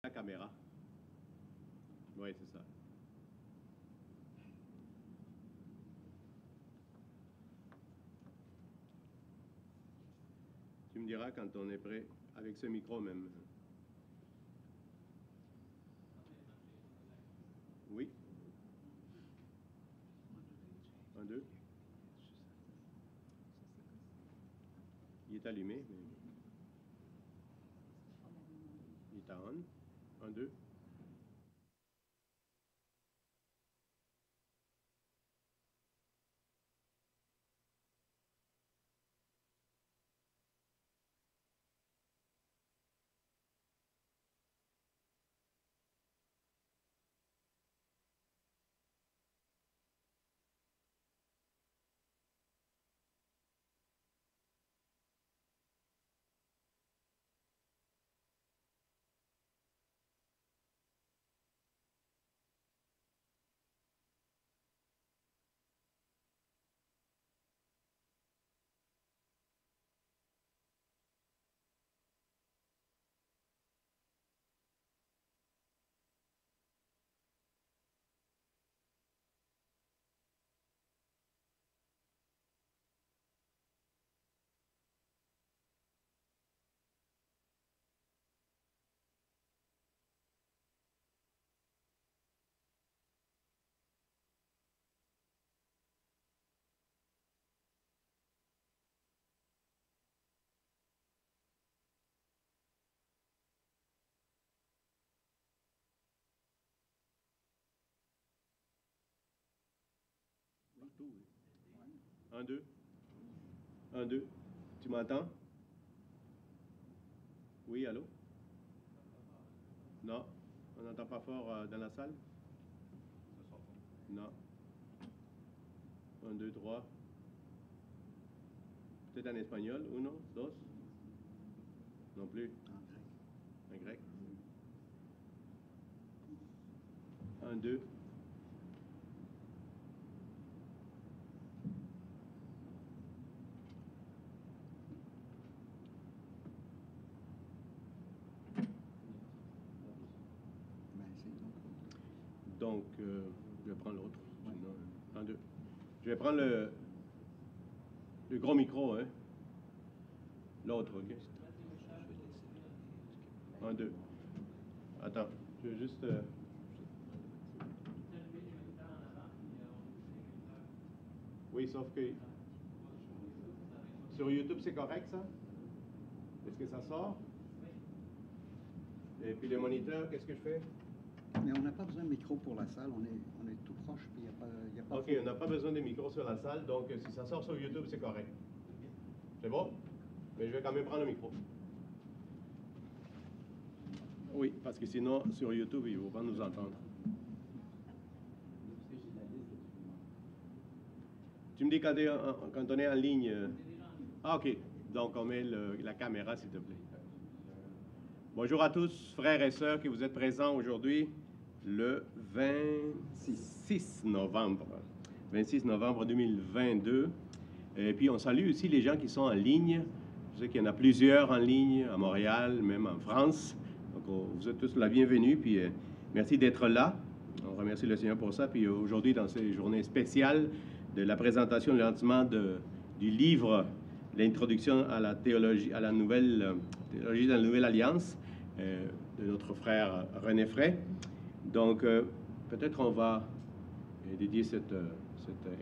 La caméra. Oui, c'est ça. Tu me diras quand on est prêt, avec ce micro même. Oui. 1, 2. Il est allumé. Mais... il est on. 1, 2. Tout, oui. 1, 2. 1, 2. Tu m'entends? Oui, allô? Non. On n'entend pas fort dans la salle? Non. 1, 2, 3. Peut-être en espagnol. 1, 2. Non plus. En grec. 1, 2. Donc, je vais prendre l'autre. 1, 2. Je vais prendre le gros micro, hein. L'autre, OK. 1, 2. Attends, je vais juste... Oui, sauf que... sur YouTube, c'est correct, ça? Est-ce que ça sort? Et puis le moniteur, qu'est-ce que je fais? Mais on n'a pas besoin de micro pour la salle, on est tout proche, puis il n'y a pas... OK, on n'a pas besoin de micro sur la salle, donc si ça sort sur YouTube, c'est correct. C'est bon? Mais je vais quand même prendre le micro. Oui, parce que sinon, sur YouTube, ils ne vont pas nous entendre. Tu me dis quand on est en ligne... Ah, OK. Donc, on met la caméra, s'il te plaît. Bonjour à tous, frères et sœurs, qui vous êtes présents aujourd'hui, le 26 novembre. 26 novembre 2022. Et puis, on salue aussi les gens qui sont en ligne. Je sais qu'il y en a plusieurs en ligne, à Montréal, même en France. Donc, vous êtes tous la bienvenue. Puis, merci d'être là. On remercie le Seigneur pour ça. Puis, aujourd'hui, dans ces journées spéciales de la présentation, le lancement du livre, l'introduction à la théologie, à la nouvelle théologie de la Nouvelle Alliance, de notre frère René Fray. Donc, peut-être on va dédier cette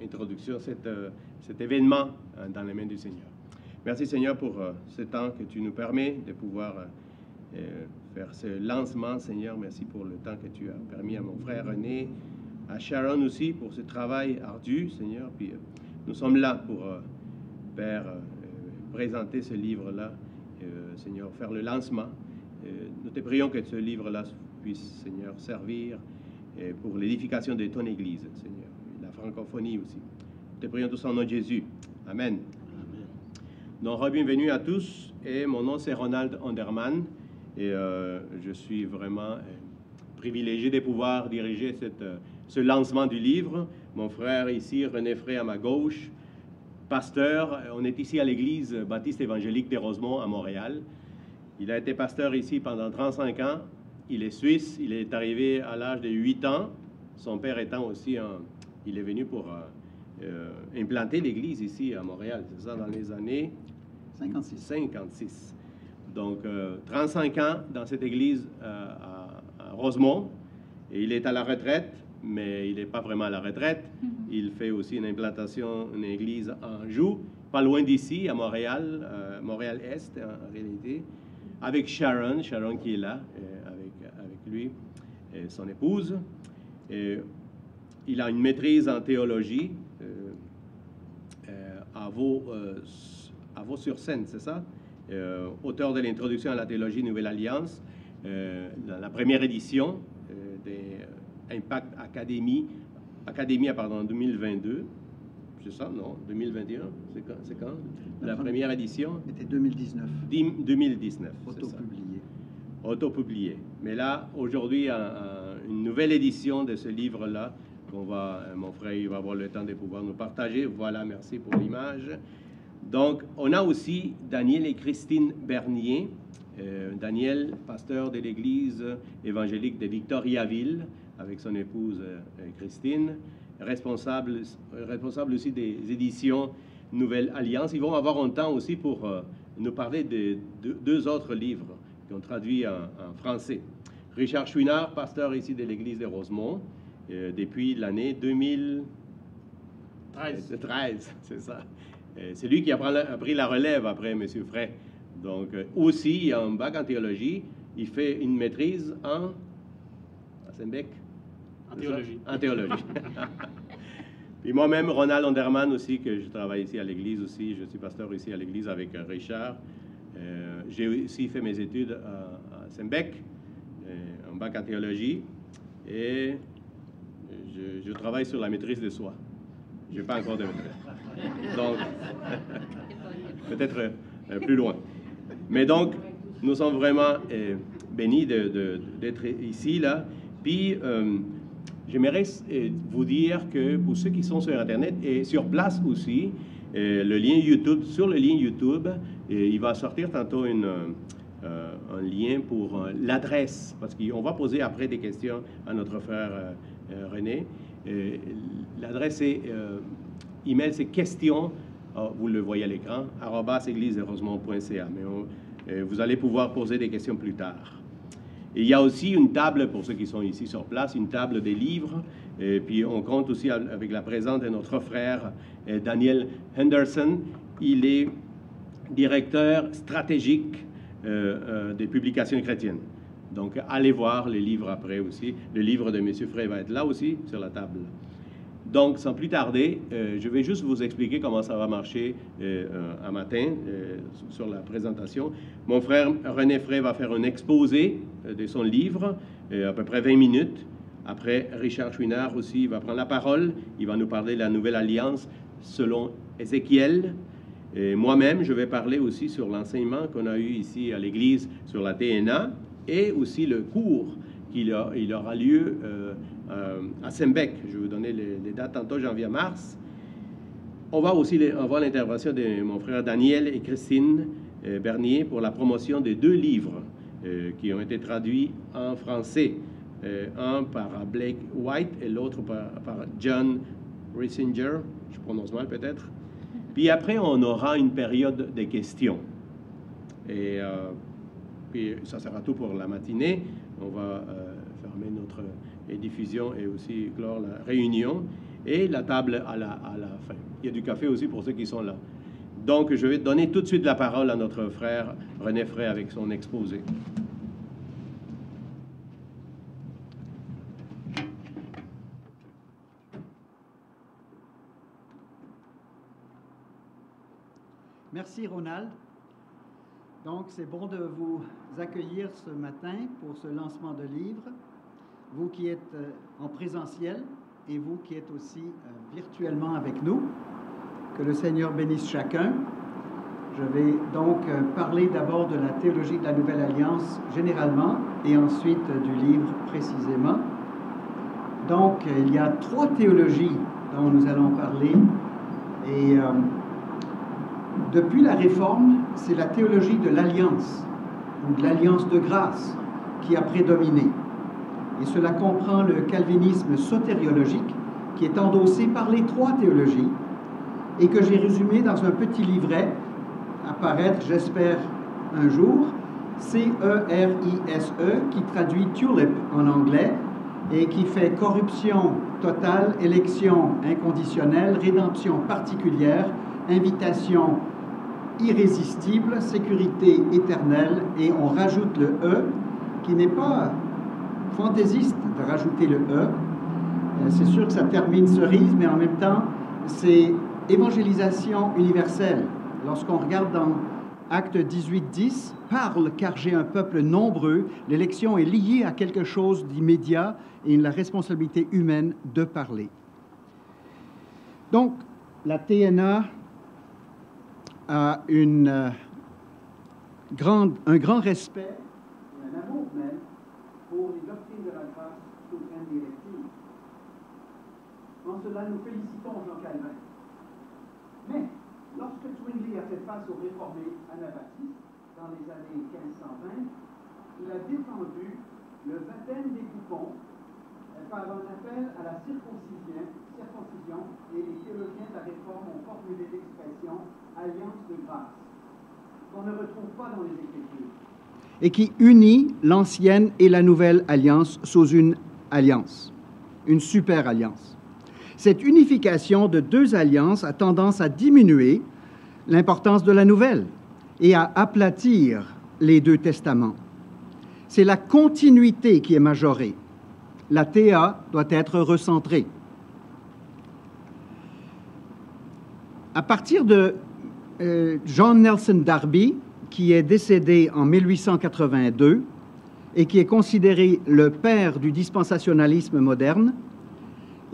introduction, cet événement dans les mains du Seigneur. Merci Seigneur pour ce temps que tu nous permets de pouvoir faire ce lancement, Seigneur. Merci pour le temps que tu as permis à mon frère René, à Sharon aussi pour ce travail ardu, Seigneur. Puis nous sommes là pour, Père, présenter ce livre-là, Seigneur, faire le lancement. Nous te prions que ce livre-là puisse, Seigneur, servir pour l'édification de ton Église, Seigneur, et la francophonie aussi. Nous te prions tous en nom de Jésus. Amen. Amen. Donc, bienvenue à tous. Et mon nom, c'est Ronald Onderman. Et je suis vraiment privilégié de pouvoir diriger ce lancement du livre. Mon frère ici, René Fray, à ma gauche, pasteur. On est ici à l'église baptiste évangélique des Rosemont à Montréal. Il a été pasteur ici pendant 35 ans. il est suisse, il est arrivé à l'âge de 8 ans, son père étant aussi il est venu pour implanter l'église ici à Montréal, c'est ça, dans les années 56. Donc, 35 ans dans cette église à Rosemont, et il est à la retraite, mais il n'est pas vraiment à la retraite. Il fait aussi une implantation, une église en Anjou, pas loin d'ici, à Montréal, Montréal-Est en réalité, avec Sharon qui est là, avec lui, et son épouse. Il a une maîtrise en théologie à Vaux-sur-Seine, c'est ça? Auteur de l'introduction à la théologie Nouvelle Alliance, dans la première édition des Impact Academy en 2022. C'est ça, non? 2021? C'est quand? La première édition? C'était 2019. 2019. Autopublié. Autopublié. Mais là, aujourd'hui, une nouvelle édition de ce livre-là, mon frère il va avoir le temps de pouvoir nous partager. Voilà, merci pour l'image. Donc, on a aussi Daniel et Christine Bernier. Daniel, pasteur de l'église évangélique de Victoriaville, avec son épouse Christine, responsable aussi des éditions Nouvelle Alliance. Ils vont avoir un temps aussi pour nous parler de deux autres livres qui ont traduit en français. Richard Chouinard, pasteur ici de l'église de Rosemont, depuis l'année 2013, c'est ça. C'est lui qui a pris la relève après M. Frey. Donc, aussi, il a un bac en théologie. Il fait une maîtrise en Sembec? En théologie. En théologie. Puis moi-même, Ronald Onderman aussi, que je travaille ici à l'église aussi. Je suis pasteur ici à l'église avec Richard. J'ai aussi fait mes études à Sembec, un bac en théologie. Et je travaille sur la maîtrise de soi. Je n'ai pas encore de maîtrise. Donc, peut-être plus loin. Mais donc, nous sommes vraiment bénis d'être ici, là. Puis, j'aimerais vous dire que pour ceux qui sont sur Internet et sur place aussi, le lien YouTube, sur le lien YouTube, il va sortir tantôt un lien pour l'adresse, parce qu'on va poser après des questions à notre frère René. L'adresse est email, c'est question, vous le voyez à l'écran, @églisederosemont.ca, mais vous allez pouvoir poser des questions plus tard. Et il y a aussi une table, pour ceux qui sont ici sur place, une table des livres, et puis on compte aussi avec la présence de notre frère Daniel Henderson. Il est directeur stratégique des publications chrétiennes. Donc, allez voir les livres après aussi. Le livre de M. Frey va être là aussi, sur la table. Donc, sans plus tarder, je vais juste vous expliquer comment ça va marcher un matin sur la présentation. Mon frère René Frey va faire un exposé de son livre, à peu près 20 minutes. Après, Richard Chouinard aussi va prendre la parole. Il va nous parler de la Nouvelle Alliance selon Ézéchiel. Moi-même, je vais parler aussi sur l'enseignement qu'on a eu ici à l'Église sur la TNA et aussi le cours il aura lieu à Sembec. Je vais vous donner les dates tantôt, janvier-mars. On va aussi avoir l'intervention de mon frère Daniel et Christine Bernier pour la promotion de 2 livres qui ont été traduits en français. Un par Blake White et l'autre par John Rissinger, je prononce mal peut-être. Puis après, on aura une période de questions. Et puis ça sera tout pour la matinée. On va fermer notre diffusion et aussi clore la réunion. Et la table à la fin. Il y a du café aussi pour ceux qui sont là. Donc, je vais donner tout de suite la parole à notre frère René Frey avec son exposé. Merci Ronald. Donc c'est bon de vous accueillir ce matin pour ce lancement de livre. Vous qui êtes en présentiel et vous qui êtes aussi virtuellement avec nous. Que le Seigneur bénisse chacun. Je vais donc parler d'abord de la théologie de la Nouvelle Alliance généralement et ensuite du livre précisément. Donc il y a 3 théologies dont nous allons parler et depuis la Réforme, c'est la théologie de l'Alliance, ou de l'Alliance de grâce, qui a prédominé. Et cela comprend le calvinisme sotériologique, qui est endossé par les trois théologies, et que j'ai résumé dans un petit livret, à paraître, j'espère, un jour, C-E-R-I-S-E, qui traduit Tulip en anglais, et qui fait corruption totale, élection inconditionnelle, rédemption particulière, invitation irrésistible, sécurité éternelle, et on rajoute le E, qui n'est pas fantaisiste de rajouter le E. C'est sûr que ça termine cerise, mais en même temps, c'est évangélisation universelle. Lorsqu'on regarde dans Acte 18:10, parle car j'ai un peuple nombreux, l'élection est liée à quelque chose d'immédiat et la responsabilité humaine de parler. Donc, la TNA a un grand respect, un amour même, pour les doctrines de la grâce souveraine directive. En cela, nous félicitons Jean Calvin. Mais, lorsque Zwingli a fait face aux réformés anabaptistes dans les années 1520, il a défendu le baptême des coupons par un appel à la circoncision, et les théologiens de la Réforme ont formulé l'expression « alliance de grâce », qu'on ne retrouve pas dans les Écritures. Et qui unit l'ancienne et la nouvelle alliance sous une alliance, une super alliance. Cette unification de deux alliances a tendance à diminuer l'importance de la nouvelle et à aplatir les deux testaments. C'est la continuité qui est majorée. La TA doit être recentrée. À partir de John Nelson Darby, qui est décédé en 1882 et qui est considéré le père du dispensationalisme moderne,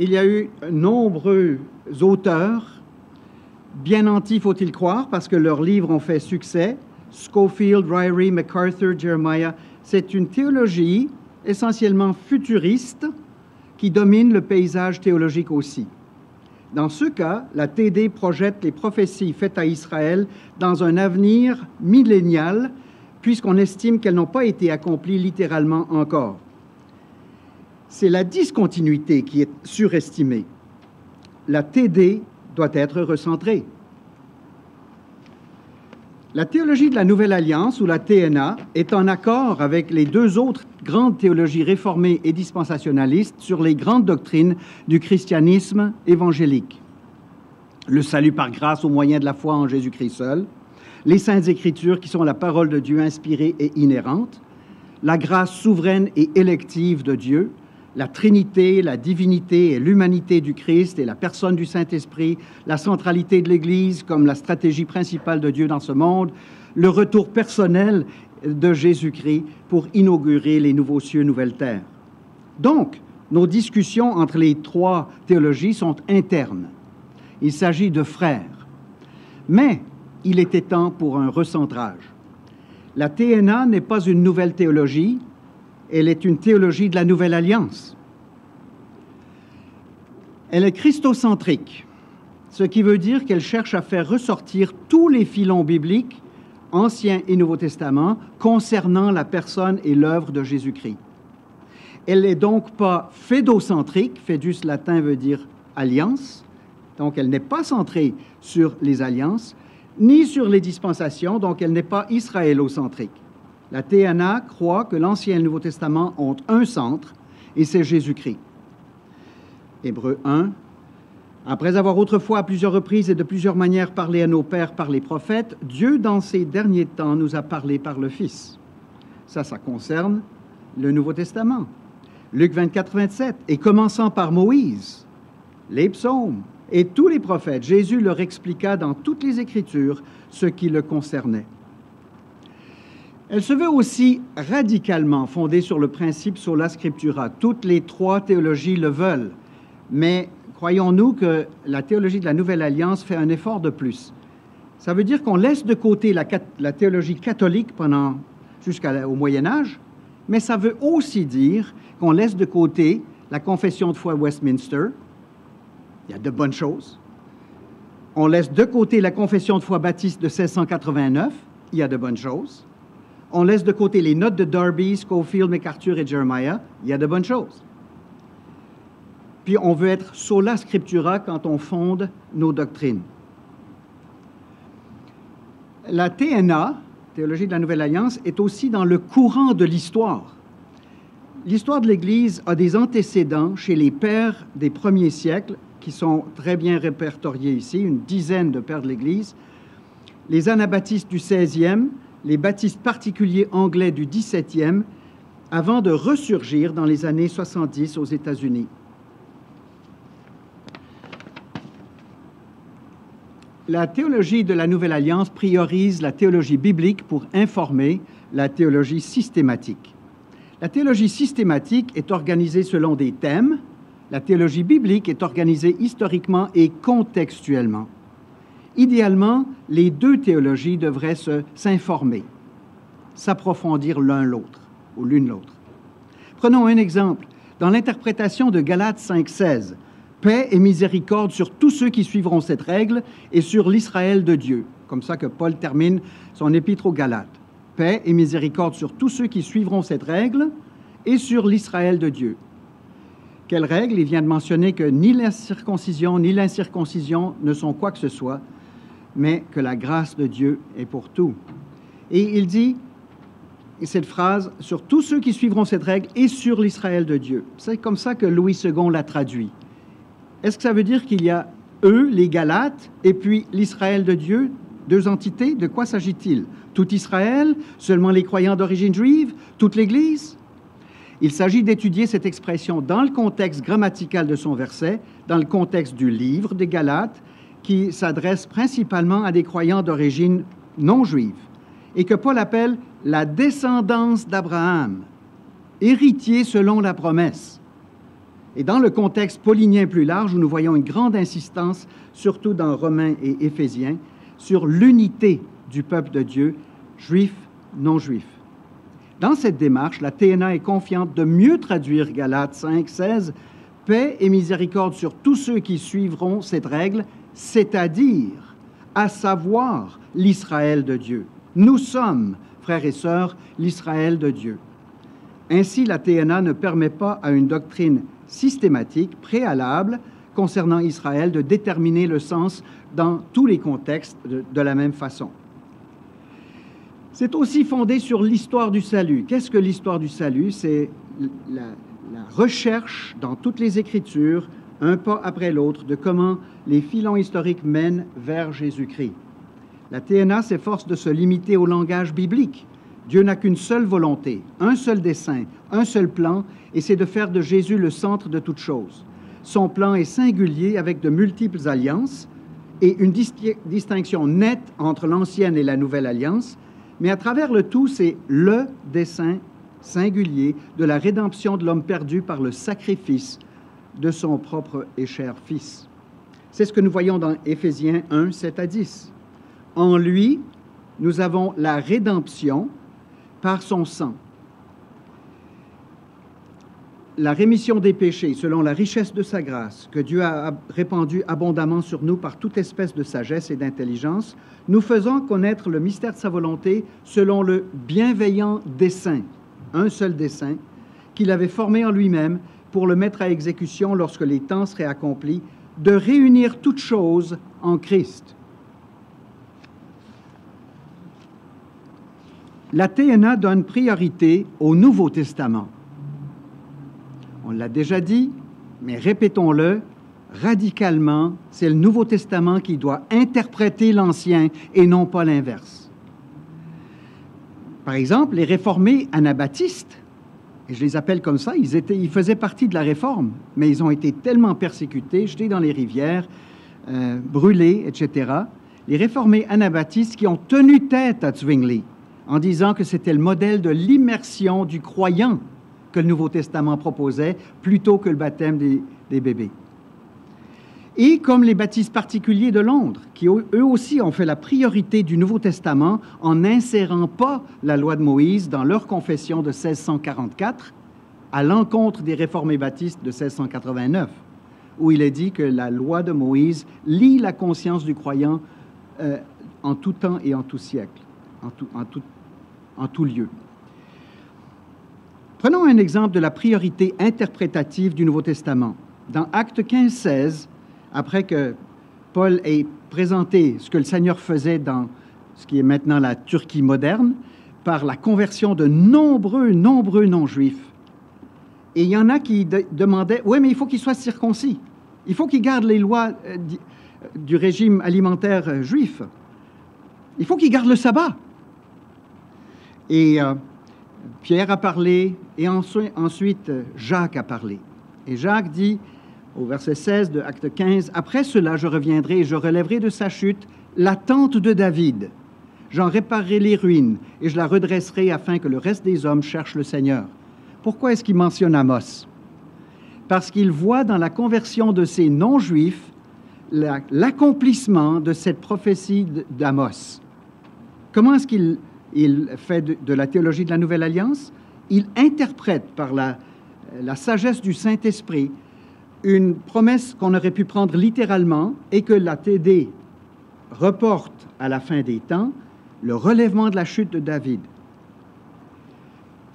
il y a eu nombreux auteurs, bien nantis faut-il croire, parce que leurs livres ont fait succès, Scofield, Ryrie, MacArthur, Jeremiah. C'est une théologie essentiellement futuriste qui domine le paysage théologique aussi. Dans ce cas, la TD projette les prophéties faites à Israël dans un avenir millénial, puisqu'on estime qu'elles n'ont pas été accomplies littéralement encore. C'est la discontinuité qui est surestimée. La TD doit être recentrée. La théologie de la Nouvelle Alliance, ou la TNA, est en accord avec les deux autres grandes théologies réformées et dispensationalistes sur les grandes doctrines du christianisme évangélique. Le salut par grâce au moyen de la foi en Jésus-Christ seul, les Saintes Écritures qui sont la parole de Dieu inspirée et inhérente, la grâce souveraine et élective de Dieu, la Trinité, la divinité et l'humanité du Christ et la personne du Saint-Esprit, la centralité de l'Église comme la stratégie principale de Dieu dans ce monde, le retour personnel de Jésus-Christ pour inaugurer les nouveaux cieux, nouvelles terres. Donc, nos discussions entre les trois théologies sont internes. Il s'agit de frères. Mais il était temps pour un recentrage. La TNA n'est pas une nouvelle théologie, elle est une théologie de la Nouvelle Alliance. Elle est christocentrique, ce qui veut dire qu'elle cherche à faire ressortir tous les filons bibliques, Ancien et Nouveau Testament, concernant la personne et l'œuvre de Jésus-Christ. Elle n'est donc pas fédocentrique, fédus latin veut dire alliance, donc elle n'est pas centrée sur les alliances, ni sur les dispensations, donc elle n'est pas israélocentrique. La TNA croit que l'Ancien et le Nouveau Testament ont un centre, et c'est Jésus-Christ. Hébreux 1. Après avoir autrefois à plusieurs reprises et de plusieurs manières parlé à nos pères par les prophètes, Dieu, dans ces derniers temps, nous a parlé par le Fils. Ça concerne le Nouveau Testament. Luc 24, 27. Et commençant par Moïse, les psaumes et tous les prophètes, Jésus leur expliqua dans toutes les Écritures ce qui le concernait. Elle se veut aussi radicalement fondée sur le principe sola scriptura. Toutes les trois théologies le veulent, mais croyons-nous que la théologie de la Nouvelle Alliance fait un effort de plus. Ça veut dire qu'on laisse de côté la théologie catholique jusqu'au Moyen Âge, mais ça veut aussi dire qu'on laisse de côté la confession de foi Westminster. Il y a de bonnes choses. On laisse de côté la confession de foi baptiste de 1689. Il y a de bonnes choses. on laisse de côté les notes de Darby, Scofield, MacArthur et Jeremiah, il y a de bonnes choses. Puis on veut être sola scriptura quand on fonde nos doctrines. La TNA, Théologie de la Nouvelle Alliance, est aussi dans le courant de l'histoire. L'histoire de l'Église a des antécédents chez les pères des premiers siècles, qui sont très bien répertoriés ici, une dizaine de pères de l'Église, les anabaptistes du 16e, les baptistes particuliers anglais du 17e, avant de ressurgir dans les années 70 aux États-Unis. La théologie de la Nouvelle Alliance priorise la théologie biblique pour informer la théologie systématique. La théologie systématique est organisée selon des thèmes. La théologie biblique est organisée historiquement et contextuellement. Idéalement, les deux théologies devraient s'informer, s'approfondir l'un l'autre ou l'une l'autre. Prenons un exemple. Dans l'interprétation de Galates 5,16, « Paix et miséricorde sur tous ceux qui suivront cette règle et sur l'Israël de Dieu ». Comme ça que Paul termine son épître aux Galates. « Paix et miséricorde sur tous ceux qui suivront cette règle et sur l'Israël de Dieu ». Quelle règle? Il vient de mentionner que ni la circoncision ni l'incirconcision ne sont quoi que ce soit, mais que la grâce de Dieu est pour tout. Et il dit, cette phrase, « sur tous ceux qui suivront cette règle et sur l'Israël de Dieu ». C'est comme ça que Louis II l'a traduit. Est-ce que ça veut dire qu'il y a eux, les Galates, et puis l'Israël de Dieu, deux entités? De quoi s'agit-il? Tout Israël? Seulement les croyants d'origine juive? Toute l'Église? Il s'agit d'étudier cette expression dans le contexte grammatical de son verset, dans le contexte du livre des Galates, qui s'adresse principalement à des croyants d'origine non juive, et que Paul appelle la descendance d'Abraham, héritier selon la promesse. Et dans le contexte paulinien plus large, où nous voyons une grande insistance, surtout dans Romains et Éphésiens, sur l'unité du peuple de Dieu, juif, non juif. Dans cette démarche, la TNA est confiante de mieux traduire Galates 5,16 « Paix et miséricorde sur tous ceux qui suivront cette règle, c'est-à-dire, à savoir, l'Israël de Dieu. Nous sommes, frères et sœurs, l'Israël de Dieu. » Ainsi, la TNA ne permet pas à une doctrine systématique, préalable, concernant Israël, de déterminer le sens dans tous les contextes de la même façon. C'est aussi fondé sur l'histoire du salut. Qu'est-ce que l'histoire du salut? C'est la recherche dans toutes les Écritures, un pas après l'autre, de comment les filons historiques mènent vers Jésus-Christ. La TNA s'efforce de se limiter au langage biblique. Dieu n'a qu'une seule volonté, un seul dessein, un seul plan, et c'est de faire de Jésus le centre de toute chose. Son plan est singulier avec de multiples alliances et une distinction nette entre l'ancienne et la nouvelle alliance, mais à travers le tout, c'est le dessein singulier de la rédemption de l'homme perdu par le sacrifice de son propre et cher Fils. C'est ce que nous voyons dans Éphésiens 1, 7 à 10. En lui, nous avons la rédemption par son sang, la rémission des péchés selon la richesse de sa grâce que Dieu a répandue abondamment sur nous par toute espèce de sagesse et d'intelligence, nous faisant connaître le mystère de sa volonté selon le bienveillant dessein, un seul dessein, qu'il avait formé en lui-même pour le mettre à exécution lorsque les temps seraient accomplis, de réunir toutes choses en Christ. La TNA donne priorité au Nouveau Testament. On l'a déjà dit, mais répétons-le, radicalement, c'est le Nouveau Testament qui doit interpréter l'Ancien et non pas l'inverse. Par exemple, les réformés anabaptistes, et je les appelle comme ça, ils faisaient partie de la Réforme, mais ils ont été tellement persécutés, jetés dans les rivières, brûlés, etc. Les réformés anabaptistes qui ont tenu tête à Zwingli en disant que c'était le modèle de l'immersion du croyant que le Nouveau Testament proposait, plutôt que le baptême des bébés. Et comme les baptistes particuliers de Londres, qui eux aussi ont fait la priorité du Nouveau Testament en n'insérant pas la loi de Moïse dans leur confession de 1644, à l'encontre des réformés baptistes de 1689, où il est dit que la loi de Moïse lie la conscience du croyant en tout temps et en tout siècle, en en tout lieu. Prenons un exemple de la priorité interprétative du Nouveau Testament. Dans Actes 15-16, après que Paul ait présenté ce que le Seigneur faisait dans ce qui est maintenant la Turquie moderne, par la conversion de nombreux non-juifs, et il y en a qui demandaient « Oui, mais il faut qu'ils soient circoncis. Il faut qu'ils gardent les lois du régime alimentaire juif. Il faut qu'ils gardent le sabbat. » Et Pierre a parlé, et ensuite Jacques a parlé. Et Jacques dit, au verset 16 de Acte 15, « Après cela, je reviendrai et je relèverai de sa chute la tente de David. J'en réparerai les ruines et je la redresserai afin que le reste des hommes cherche le Seigneur. » Pourquoi est-ce qu'il mentionne Amos? Parce qu'il voit dans la conversion de ces non-juifs l'accomplissement de cette prophétie d'Amos. Comment est-ce qu'il fait de la théologie de la Nouvelle Alliance? Il interprète par la sagesse du Saint-Esprit une promesse qu'on aurait pu prendre littéralement et que la TD reporte à la fin des temps, le relèvement de la chute de David.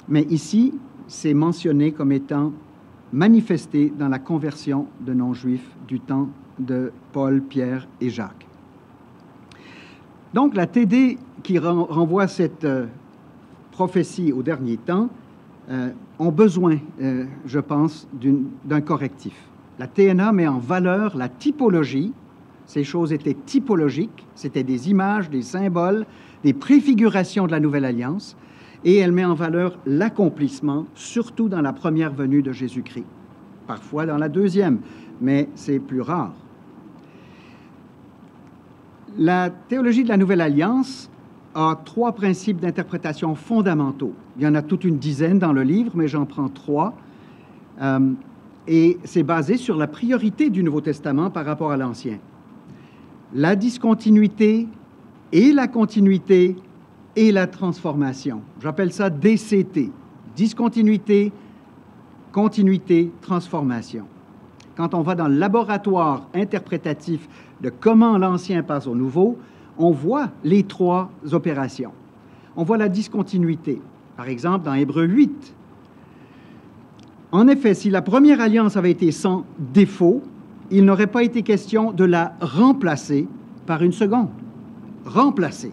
Mais ici, c'est mentionné comme étant manifesté dans la conversion de non-juifs du temps de Paul, Pierre et Jacques. Donc, la TD qui renvoie cette prophétie au dernier temps ont besoin, je pense, d'un correctif. La TNA met en valeur la typologie. Ces choses étaient typologiques, c'était des images, des symboles, des préfigurations de la Nouvelle Alliance, et elle met en valeur l'accomplissement, surtout dans la première venue de Jésus-Christ. Parfois dans la deuxième, mais c'est plus rare. La théologie de la Nouvelle Alliance a 3 principes d'interprétation fondamentaux. Il y en a toute une dizaine dans le livre, mais j'en prends 3. Et c'est basé sur la priorité du Nouveau Testament par rapport à l'Ancien. La discontinuité et la continuité et la transformation. J'appelle ça DCT. Discontinuité, continuité, transformation. Quand on va dans le laboratoire interprétatif de comment l'Ancien passe au Nouveau, on voit les 3 opérations. On voit la discontinuité. Par exemple, dans Hébreux 8. En effet, si la première alliance avait été sans défaut, il n'aurait pas été question de la remplacer par une seconde. Remplacer.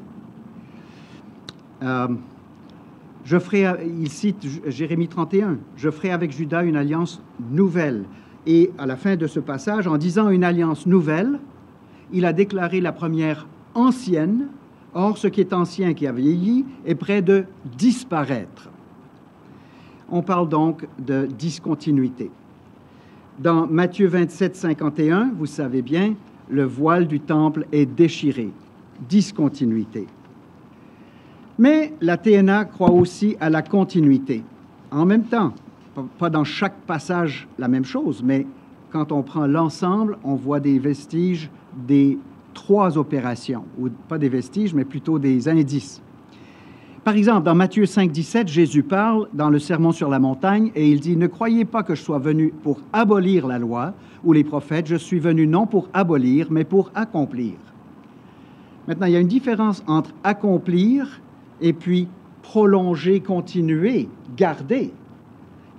Il cite Jérémie 31. « Je ferai avec Juda une alliance nouvelle. » Et à la fin de ce passage, en disant une alliance nouvelle, il a déclaré la première ancienne. Or, ce qui est ancien, qui a vieilli, est près de disparaître. On parle donc de discontinuité. Dans Matthieu 27, 51, vous savez bien, le voile du temple est déchiré. Discontinuité. Mais la TNA croit aussi à la continuité. En même temps, pas dans chaque passage la même chose, mais quand on prend l'ensemble, on voit des vestiges des 3 opérations, ou pas des vestiges, mais plutôt des indices. Par exemple, dans Matthieu 5, 17, Jésus parle dans le Sermon sur la montagne et il dit « Ne croyez pas que je sois venu pour abolir la loi ou les prophètes, je suis venu non pour abolir, mais pour accomplir. » Maintenant, il y a une différence entre accomplir et puis prolonger, continuer, garder.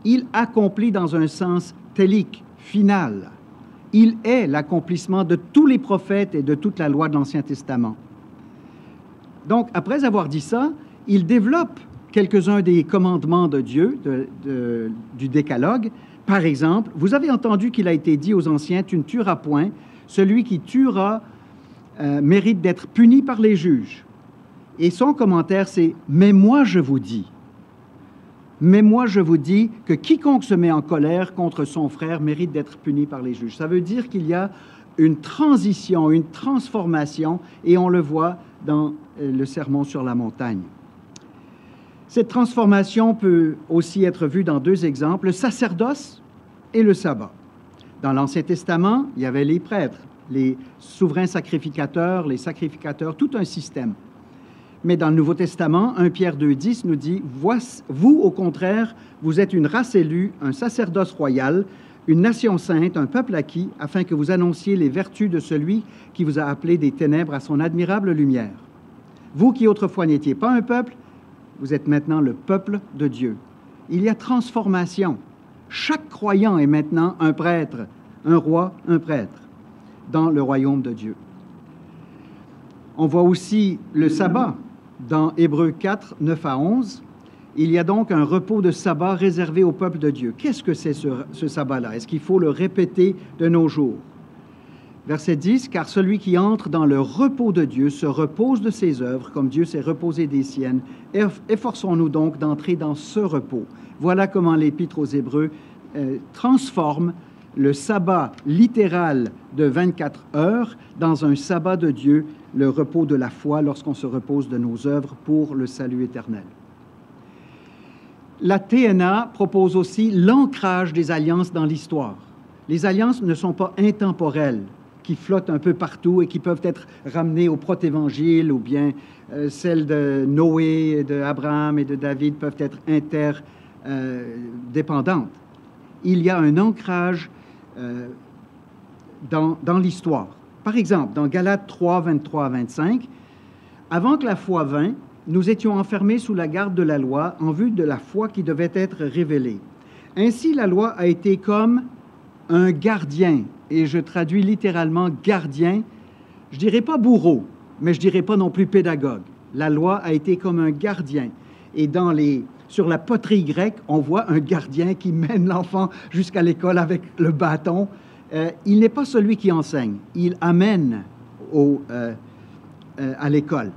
Il accomplit dans un sens télique, final. Il est l'accomplissement de tous les prophètes et de toute la loi de l'Ancien Testament. Donc, après avoir dit ça, il développe quelques-uns des commandements de Dieu, du Décalogue. Par exemple, vous avez entendu qu'il a été dit aux anciens, « Tu ne tueras point. Celui qui tuera mérite d'être puni par les juges. » Et son commentaire, c'est « Mais moi, je vous dis. Mais moi, je vous dis que quiconque se met en colère contre son frère mérite d'être puni par les juges. » Ça veut dire qu'il y a une transition, une transformation, et on le voit dans le Sermon sur la montagne. Cette transformation peut aussi être vue dans 2 exemples, le sacerdoce et le sabbat. Dans l'Ancien Testament, il y avait les prêtres, les souverains sacrificateurs, les sacrificateurs, tout un système. Mais dans le Nouveau Testament, 1 Pierre 2,10 nous dit « Vous, au contraire, vous êtes une race élue, un sacerdoce royal, une nation sainte, un peuple acquis, afin que vous annonciez les vertus de celui qui vous a appelé des ténèbres à son admirable lumière. Vous qui autrefois n'étiez pas un peuple, Vous êtes maintenant le peuple de Dieu. Il y a transformation. Chaque croyant est maintenant un prêtre, un roi, un prêtre, dans le royaume de Dieu. On voit aussi le sabbat dans Hébreux 4, 9 à 11. Il y a donc un repos de sabbat réservé au peuple de Dieu. Qu'est-ce que c'est ce sabbat-là? Est-ce qu'il faut le répéter de nos jours? Verset 10, « Car celui qui entre dans le repos de Dieu se repose de ses œuvres, comme Dieu s'est reposé des siennes. Efforçons-nous donc d'entrer dans ce repos. » Voilà comment l'Épître aux Hébreux transforme le sabbat littéral de 24 heures dans un sabbat de Dieu, le repos de la foi lorsqu'on se repose de nos œuvres pour le salut éternel. La TNA propose aussi l'ancrage des alliances dans l'histoire. Les alliances ne sont pas intemporelles, qui flottent un peu partout et qui peuvent être ramenées au protévangile, ou bien celles de Noé, d'Abraham et de David peuvent être interdépendantes. Il y a un ancrage dans l'histoire. Par exemple, dans Galates 3, 23 à 25, « Avant que la foi vînt, nous étions enfermés sous la garde de la loi en vue de la foi qui devait être révélée. Ainsi, la loi a été comme un gardien, et je traduis littéralement gardien, je dirais pas bourreau, mais je dirais pas non plus pédagogue. La loi a été comme un gardien. Et sur la poterie grecque, on voit un gardien qui mène l'enfant jusqu'à l'école avec le bâton. Il n'est pas celui qui enseigne, il amène à l'école.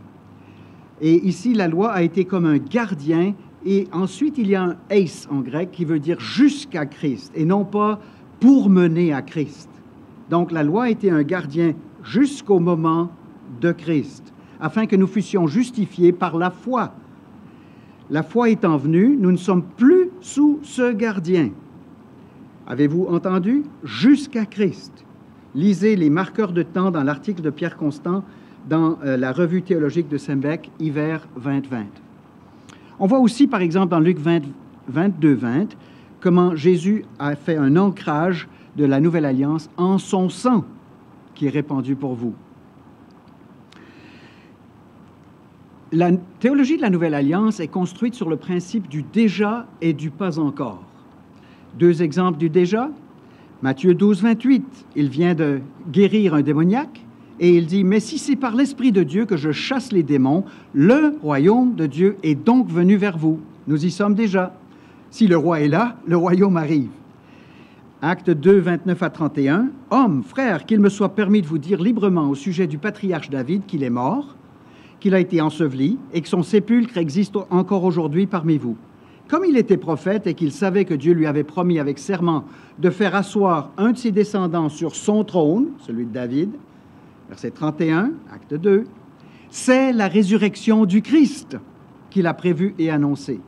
Et ici, la loi a été comme un gardien, et ensuite il y a un eis en grec qui veut dire jusqu'à Christ, et non pas pour mener à Christ. Donc la loi a été un gardien jusqu'au moment de Christ, afin que nous fussions justifiés par la foi. La foi étant venue, nous ne sommes plus sous ce gardien. Avez-vous entendu? Jusqu'à Christ. Lisez les marqueurs de temps dans l'article de Pierre Constant dans la revue théologique de Sembec, hiver 2020. On voit aussi, par exemple, dans Luc 22, 20, comment Jésus a fait un ancrage de la nouvelle alliance en son sang qui est répandu pour vous. La théologie de la nouvelle alliance est construite sur le principe du déjà et du pas encore. Deux exemples du déjà. Matthieu 12, 28, il vient de guérir un démoniaque et il dit « Mais si c'est par l'Esprit de Dieu que je chasse les démons, le royaume de Dieu est donc venu vers vous. » Nous y sommes déjà. Si le roi est là, le royaume arrive. Acte 2, 29 à 31. « Hommes, frères, qu'il me soit permis de vous dire librement au sujet du patriarche David qu'il est mort, qu'il a été enseveli et que son sépulcre existe encore aujourd'hui parmi vous. Comme il était prophète et qu'il savait que Dieu lui avait promis avec serment de faire asseoir un de ses descendants sur son trône, celui de David, verset 31, acte 2, c'est la résurrection du Christ qu'il a prévu et annoncé. »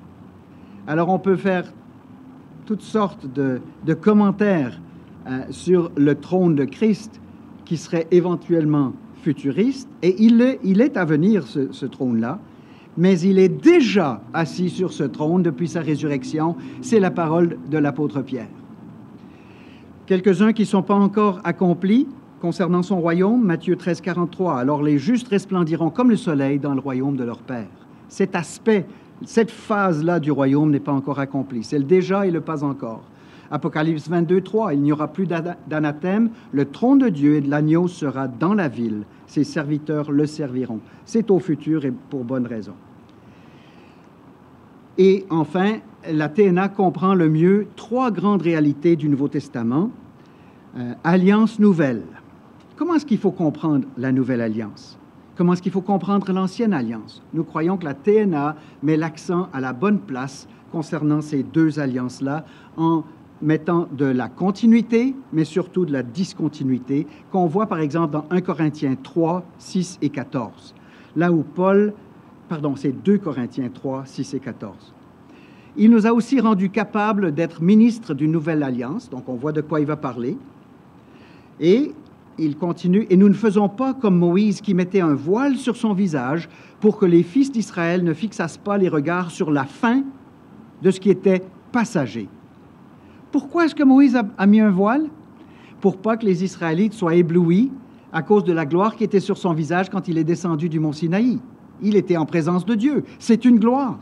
Alors on peut faire toutes sortes de commentaires sur le trône de Christ qui serait éventuellement futuriste, et il est à venir ce trône-là, mais il est déjà assis sur ce trône depuis sa résurrection. C'est la parole de l'apôtre Pierre. Quelques-uns qui ne sont pas encore accomplis concernant son royaume, Matthieu 13, 43. « Alors les justes resplendiront comme le soleil dans le royaume de leur Père. » Cet aspect, cette phase-là du royaume n'est pas encore accomplie. C'est le déjà et le pas encore. Apocalypse 22, 3. « Il n'y aura plus d'anathème. Le trône de Dieu et de l'agneau sera dans la ville. Ses serviteurs le serviront. » C'est au futur et pour bonne raison. Et enfin, la TNA comprend le mieux trois grandes réalités du Nouveau Testament. Alliance nouvelle. Comment est-ce qu'il faut comprendre la nouvelle alliance? Comment est-ce qu'il faut comprendre l'ancienne alliance? Nous croyons que la TNA met l'accent à la bonne place concernant ces deux alliances-là en mettant de la continuité, mais surtout de la discontinuité, qu'on voit par exemple dans 1 Corinthiens 3, 6 et 14. Là où c'est 2 Corinthiens 3, 6 et 14. Il nous a aussi rendus capables d'être ministres d'une nouvelle alliance, donc on voit de quoi il va parler. Et il continue, « Et nous ne faisons pas comme Moïse qui mettait un voile sur son visage pour que les fils d'Israël ne fixassent pas les regards sur la fin de ce qui était passager. » Pourquoi est-ce que Moïse a mis un voile? Pour pas que les Israélites soient éblouis à cause de la gloire qui était sur son visage quand il est descendu du mont Sinaï. Il était en présence de Dieu. C'est une gloire.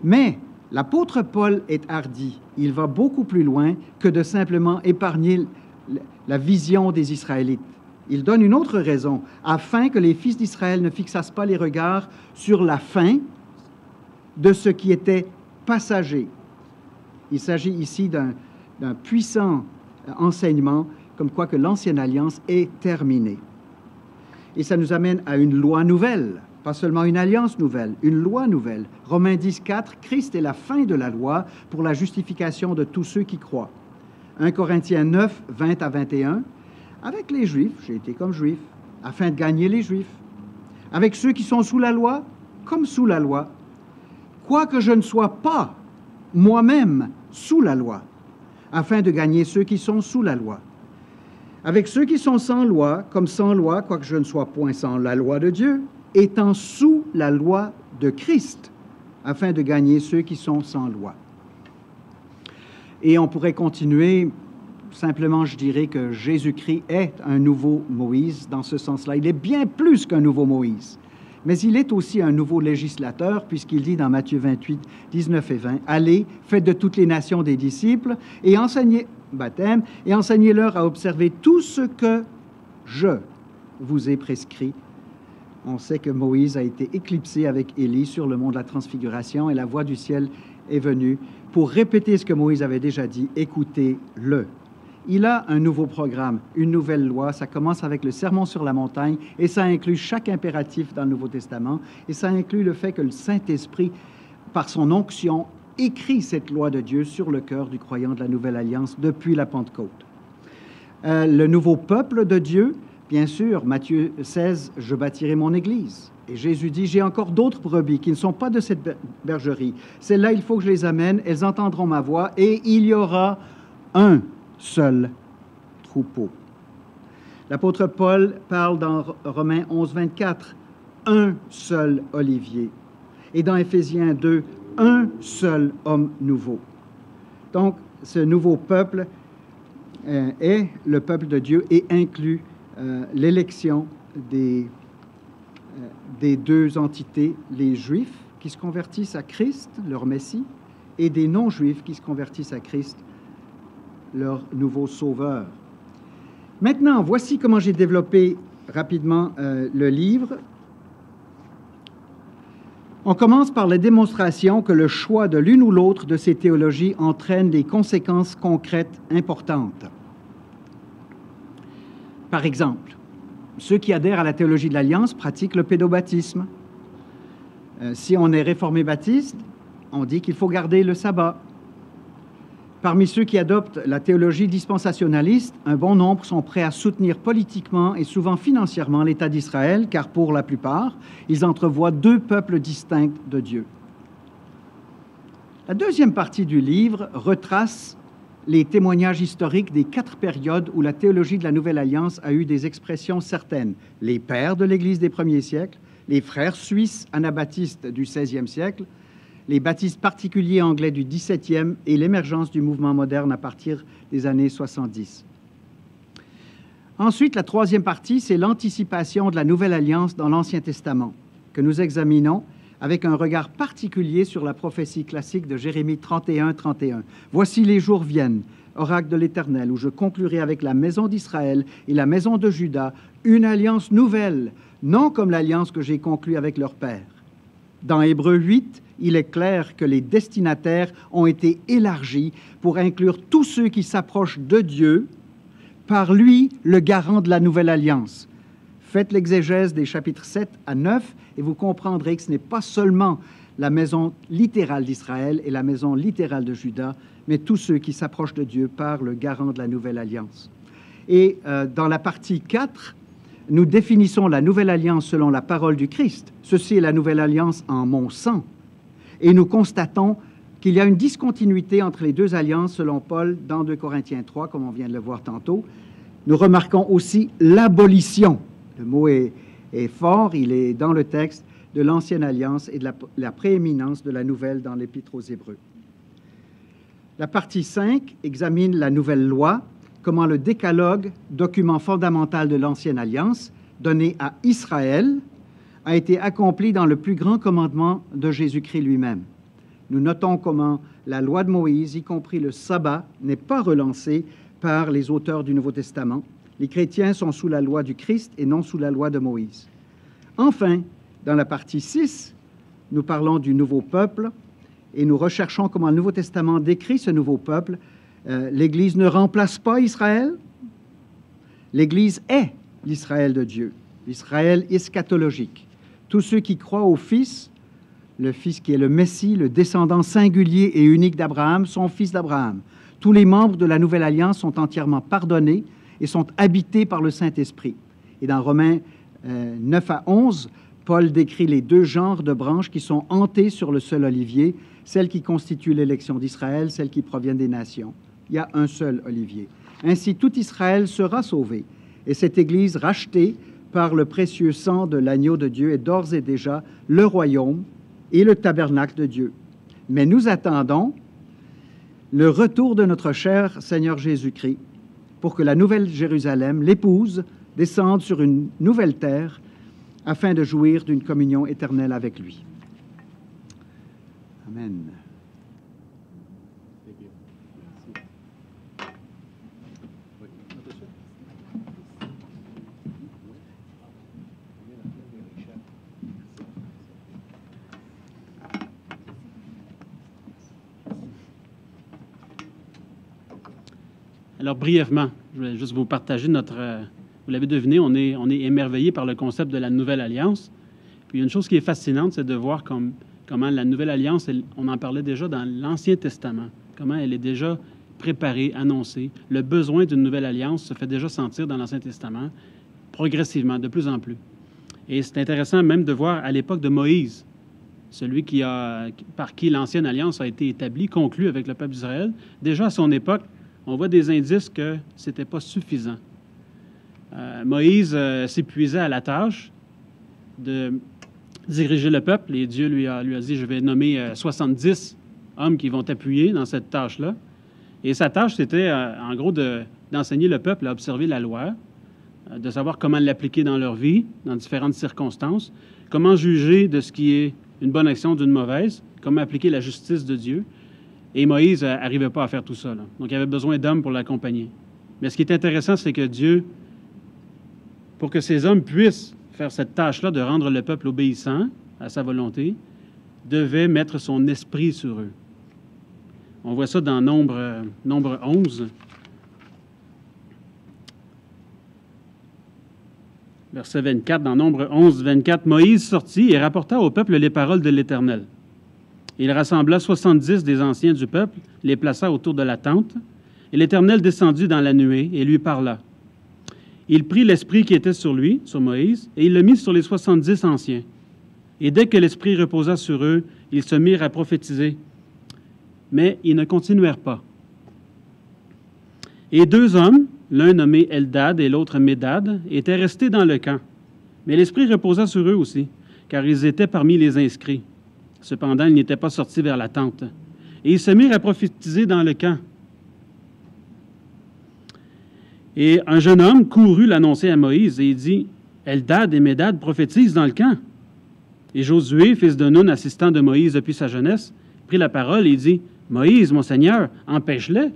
Mais l'apôtre Paul est hardi. Il va beaucoup plus loin que de simplement épargner la vision des Israélites. Il donne une autre raison, afin que les fils d'Israël ne fixassent pas les regards sur la fin de ce qui était passager. Il s'agit ici d'un puissant enseignement, comme quoi que l'ancienne alliance est terminée. Et ça nous amène à une loi nouvelle, pas seulement une alliance nouvelle, une loi nouvelle. Romains 10, 4, Christ est la fin de la loi pour la justification de tous ceux qui croient. 1 Corinthiens 9, 20 à 21, avec les Juifs, j'ai été comme Juif, afin de gagner les Juifs. Avec ceux qui sont sous la loi, comme sous la loi, quoique je ne sois pas moi-même sous la loi, afin de gagner ceux qui sont sous la loi. Avec ceux qui sont sans loi, comme sans loi, quoique je ne sois point sans la loi de Dieu, étant sous la loi de Christ, afin de gagner ceux qui sont sans loi. Et on pourrait continuer, simplement je dirais que Jésus-Christ est un nouveau Moïse dans ce sens-là. Il est bien plus qu'un nouveau Moïse, mais il est aussi un nouveau législateur, puisqu'il dit dans Matthieu 28, 19 et 20, « Allez, faites de toutes les nations des disciples et enseignez, baptême, et enseignez-leur à observer tout ce que je vous ai prescrit. » On sait que Moïse a été éclipsé avec Élie sur le mont de la Transfiguration et la voix du ciel est venue pour répéter ce que Moïse avait déjà dit. Écoutez-le. Il a un nouveau programme, une nouvelle loi. Ça commence avec le Sermon sur la montagne et ça inclut chaque impératif dans le Nouveau Testament et ça inclut le fait que le Saint-Esprit, par son onction, écrit cette loi de Dieu sur le cœur du croyant de la Nouvelle Alliance depuis la Pentecôte. Le nouveau peuple de Dieu, bien sûr, Matthieu 16, « Je bâtirai mon Église ». Et Jésus dit, « J'ai encore d'autres brebis qui ne sont pas de cette bergerie. Celles-là, il faut que je les amène, elles entendront ma voix et il y aura un seul troupeau. » L'apôtre Paul parle dans Romains 11, 24, « Un seul olivier ». Et dans Éphésiens 2, « Un seul homme nouveau ». Donc, ce nouveau peuple est le peuple de Dieu et inclut l'élection des deux entités, les Juifs qui se convertissent à Christ, leur Messie, et des non-Juifs qui se convertissent à Christ, leur nouveau sauveur. Maintenant, voici comment j'ai développé rapidement le livre. On commence par la démonstration que le choix de l'une ou l'autre de ces théologies entraîne des conséquences concrètes importantes. Par exemple, ceux qui adhèrent à la théologie de l'Alliance pratiquent le pédobaptisme. Si on est réformé baptiste, on dit qu'il faut garder le sabbat. Parmi ceux qui adoptent la théologie dispensationaliste, un bon nombre sont prêts à soutenir politiquement et souvent financièrement l'État d'Israël, car pour la plupart, ils entrevoient deux peuples distincts de Dieu. La deuxième partie du livre retrace les témoignages historiques des 4 périodes où la théologie de la Nouvelle Alliance a eu des expressions certaines. Les pères de l'Église des premiers siècles, les frères suisses anabaptistes du XVIe siècle, les baptistes particuliers anglais du XVIIe et l'émergence du mouvement moderne à partir des années 70. Ensuite, la troisième partie, c'est l'anticipation de la Nouvelle Alliance dans l'Ancien Testament, que nous examinons avec un regard particulier sur la prophétie classique de Jérémie 31, 31. « Voici les jours viennent, oracle de l'Éternel, où je conclurai avec la maison d'Israël et la maison de Juda une alliance nouvelle, non comme l'alliance que j'ai conclue avec leur père. » Dans Hébreux 8, il est clair que les destinataires ont été élargis pour inclure tous ceux qui s'approchent de Dieu, par lui, le garant de la Nouvelle Alliance. Faites l'exégèse des chapitres 7 à 9 et vous comprendrez que ce n'est pas seulement la maison littérale d'Israël et la maison littérale de Juda, mais tous ceux qui s'approchent de Dieu par le garant de la Nouvelle Alliance. Et dans la partie 4, nous définissons la Nouvelle Alliance selon la parole du Christ. Ceci est la Nouvelle Alliance en mon sang. Et nous constatons qu'il y a une discontinuité entre les deux alliances selon Paul dans 2 Corinthiens 3, comme on vient de le voir tantôt. Nous remarquons aussi l'abolition. Le mot est fort, il est dans le texte de l'Ancienne Alliance et de la prééminence de la Nouvelle dans l'Épître aux Hébreux. La partie 5 examine la Nouvelle Loi, comment le Décalogue, document fondamental de l'Ancienne Alliance, donné à Israël, a été accompli dans le plus grand commandement de Jésus-Christ lui-même. nous notons comment la loi de Moïse, y compris le sabbat, n'est pas relancée par les auteurs du Nouveau Testament. Les chrétiens sont sous la loi du Christ et non sous la loi de Moïse. Enfin, dans la partie 6, nous parlons du nouveau peuple et nous recherchons comment le Nouveau Testament décrit ce nouveau peuple. L'Église ne remplace pas Israël. L'Église est l'Israël de Dieu, l'Israël eschatologique. Tous ceux qui croient au Fils, le Fils qui est le Messie, le descendant singulier et unique d'Abraham, sont fils d'Abraham. Tous les membres de la Nouvelle Alliance sont entièrement pardonnés et sont habités par le Saint-Esprit. Et dans Romains 9 à 11, Paul décrit les deux genres de branches qui sont hantées sur le seul olivier, celles qui constituent l'élection d'Israël, celles qui proviennent des nations. Il y a un seul olivier. Ainsi, tout Israël sera sauvé, et cette Église rachetée par le précieux sang de l'agneau de Dieu est d'ores et déjà le royaume et le tabernacle de Dieu. Mais nous attendons le retour de notre cher Seigneur Jésus-Christ pour que la nouvelle Jérusalem, l'épouse, descende sur une nouvelle terre afin de jouir d'une communion éternelle avec lui. Amen. Alors, brièvement, je voulais juste vous partager notre... vous l'avez deviné, on est émerveillé par le concept de la Nouvelle Alliance. Puis, une chose qui est fascinante, c'est de voir comment la Nouvelle Alliance, on en parlait déjà dans l'Ancien Testament, comment elle est déjà préparée, annoncée. Le besoin d'une Nouvelle Alliance se fait déjà sentir dans l'Ancien Testament, progressivement, de plus en plus. Et c'est intéressant même de voir à l'époque de Moïse, celui par qui l'Ancienne Alliance a été établie, conclue avec le peuple d'Israël. Déjà à son époque, on voit des indices que ce n'était pas suffisant. Moïse s'épuisait à la tâche de diriger le peuple et Dieu lui a dit, je vais nommer 70 hommes qui vont t'appuyer dans cette tâche-là. Et sa tâche, c'était en gros d'enseigner le peuple à observer la loi, de savoir comment l'appliquer dans leur vie, dans différentes circonstances, comment juger de ce qui est une bonne action d'une mauvaise, comment appliquer la justice de Dieu. Et Moïse n'arrivait pas à faire tout ça, là. Donc, il avait besoin d'hommes pour l'accompagner. Mais ce qui est intéressant, c'est que Dieu, pour que ces hommes puissent faire cette tâche-là de rendre le peuple obéissant à sa volonté, devait mettre son esprit sur eux. On voit ça dans Nombre 11, verset 24. Dans Nombre 11, 24, Moïse sortit et rapporta au peuple les paroles de l'Éternel. Il rassembla 70 des anciens du peuple, les plaça autour de la tente, et l'Éternel descendit dans la nuée et lui parla. Il prit l'esprit qui était sur lui, sur Moïse, et il le mit sur les 70 anciens. Et dès que l'esprit reposa sur eux, ils se mirent à prophétiser. Mais ils ne continuèrent pas. Et deux hommes, l'un nommé Eldad et l'autre Médad, étaient restés dans le camp. Mais l'esprit reposa sur eux aussi, car ils étaient parmi les inscrits. Cependant, ils n'étaient pas sortis vers la tente. Et ils se mirent à prophétiser dans le camp. Et un jeune homme courut l'annoncer à Moïse et il dit, « Eldad et Médad prophétisent dans le camp. » Et Josué, fils de Nun, assistant de Moïse depuis sa jeunesse, prit la parole et dit, « Moïse, mon Seigneur, empêche-les. »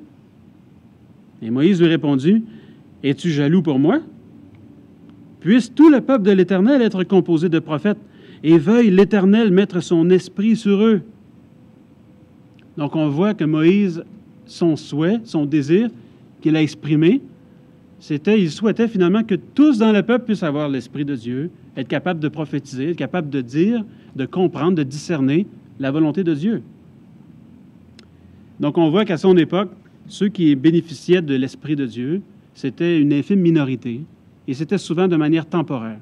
Et Moïse lui répondit, « Es-tu jaloux pour moi? Puisse tout le peuple de l'Éternel être composé de prophètes, et veuille l'Éternel mettre son esprit sur eux. » Donc, on voit que Moïse, son souhait, son désir qu'il a exprimé, il souhaitait finalement que tous dans le peuple puissent avoir l'Esprit de Dieu, être capable de prophétiser, être capable de dire, de comprendre, de discerner la volonté de Dieu. Donc, on voit qu'à son époque, ceux qui bénéficiaient de l'Esprit de Dieu, c'était une infime minorité, et c'était souvent de manière temporaire.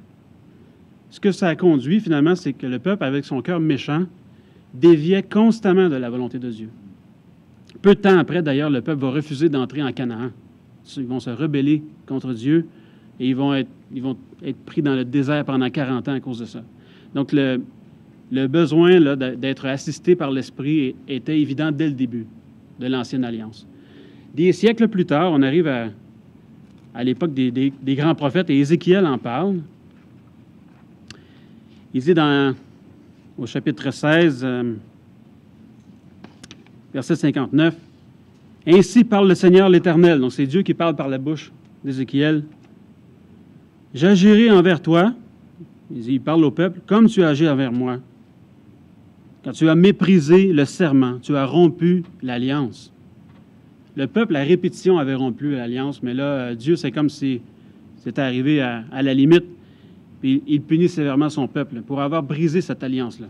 Ce que ça a conduit, finalement, c'est que le peuple, avec son cœur méchant, déviait constamment de la volonté de Dieu. Peu de temps après, d'ailleurs, le peuple va refuser d'entrer en Canaan. Ils vont se rebeller contre Dieu et ils vont être pris dans le désert pendant 40 ans à cause de ça. Donc, le besoin là, d'être assisté par l'Esprit était évident dès le début de l'Ancienne Alliance. Des siècles plus tard, on arrive à l'époque des grands prophètes, et Ézéchiel en parle. Il dit au chapitre 16, Verset 59. « Ainsi parle le Seigneur l'Éternel. » Donc, c'est Dieu qui parle par la bouche d'Ézéchiel. « J'agirai envers toi, il parle au peuple, comme tu as agi envers moi. Quand tu as méprisé le serment, tu as rompu l'alliance. » Le peuple, à répétition, avait rompu l'alliance, mais là, Dieu, c'est comme si c'était arrivé à la limite. Puis il punit sévèrement son peuple pour avoir brisé cette alliance-là.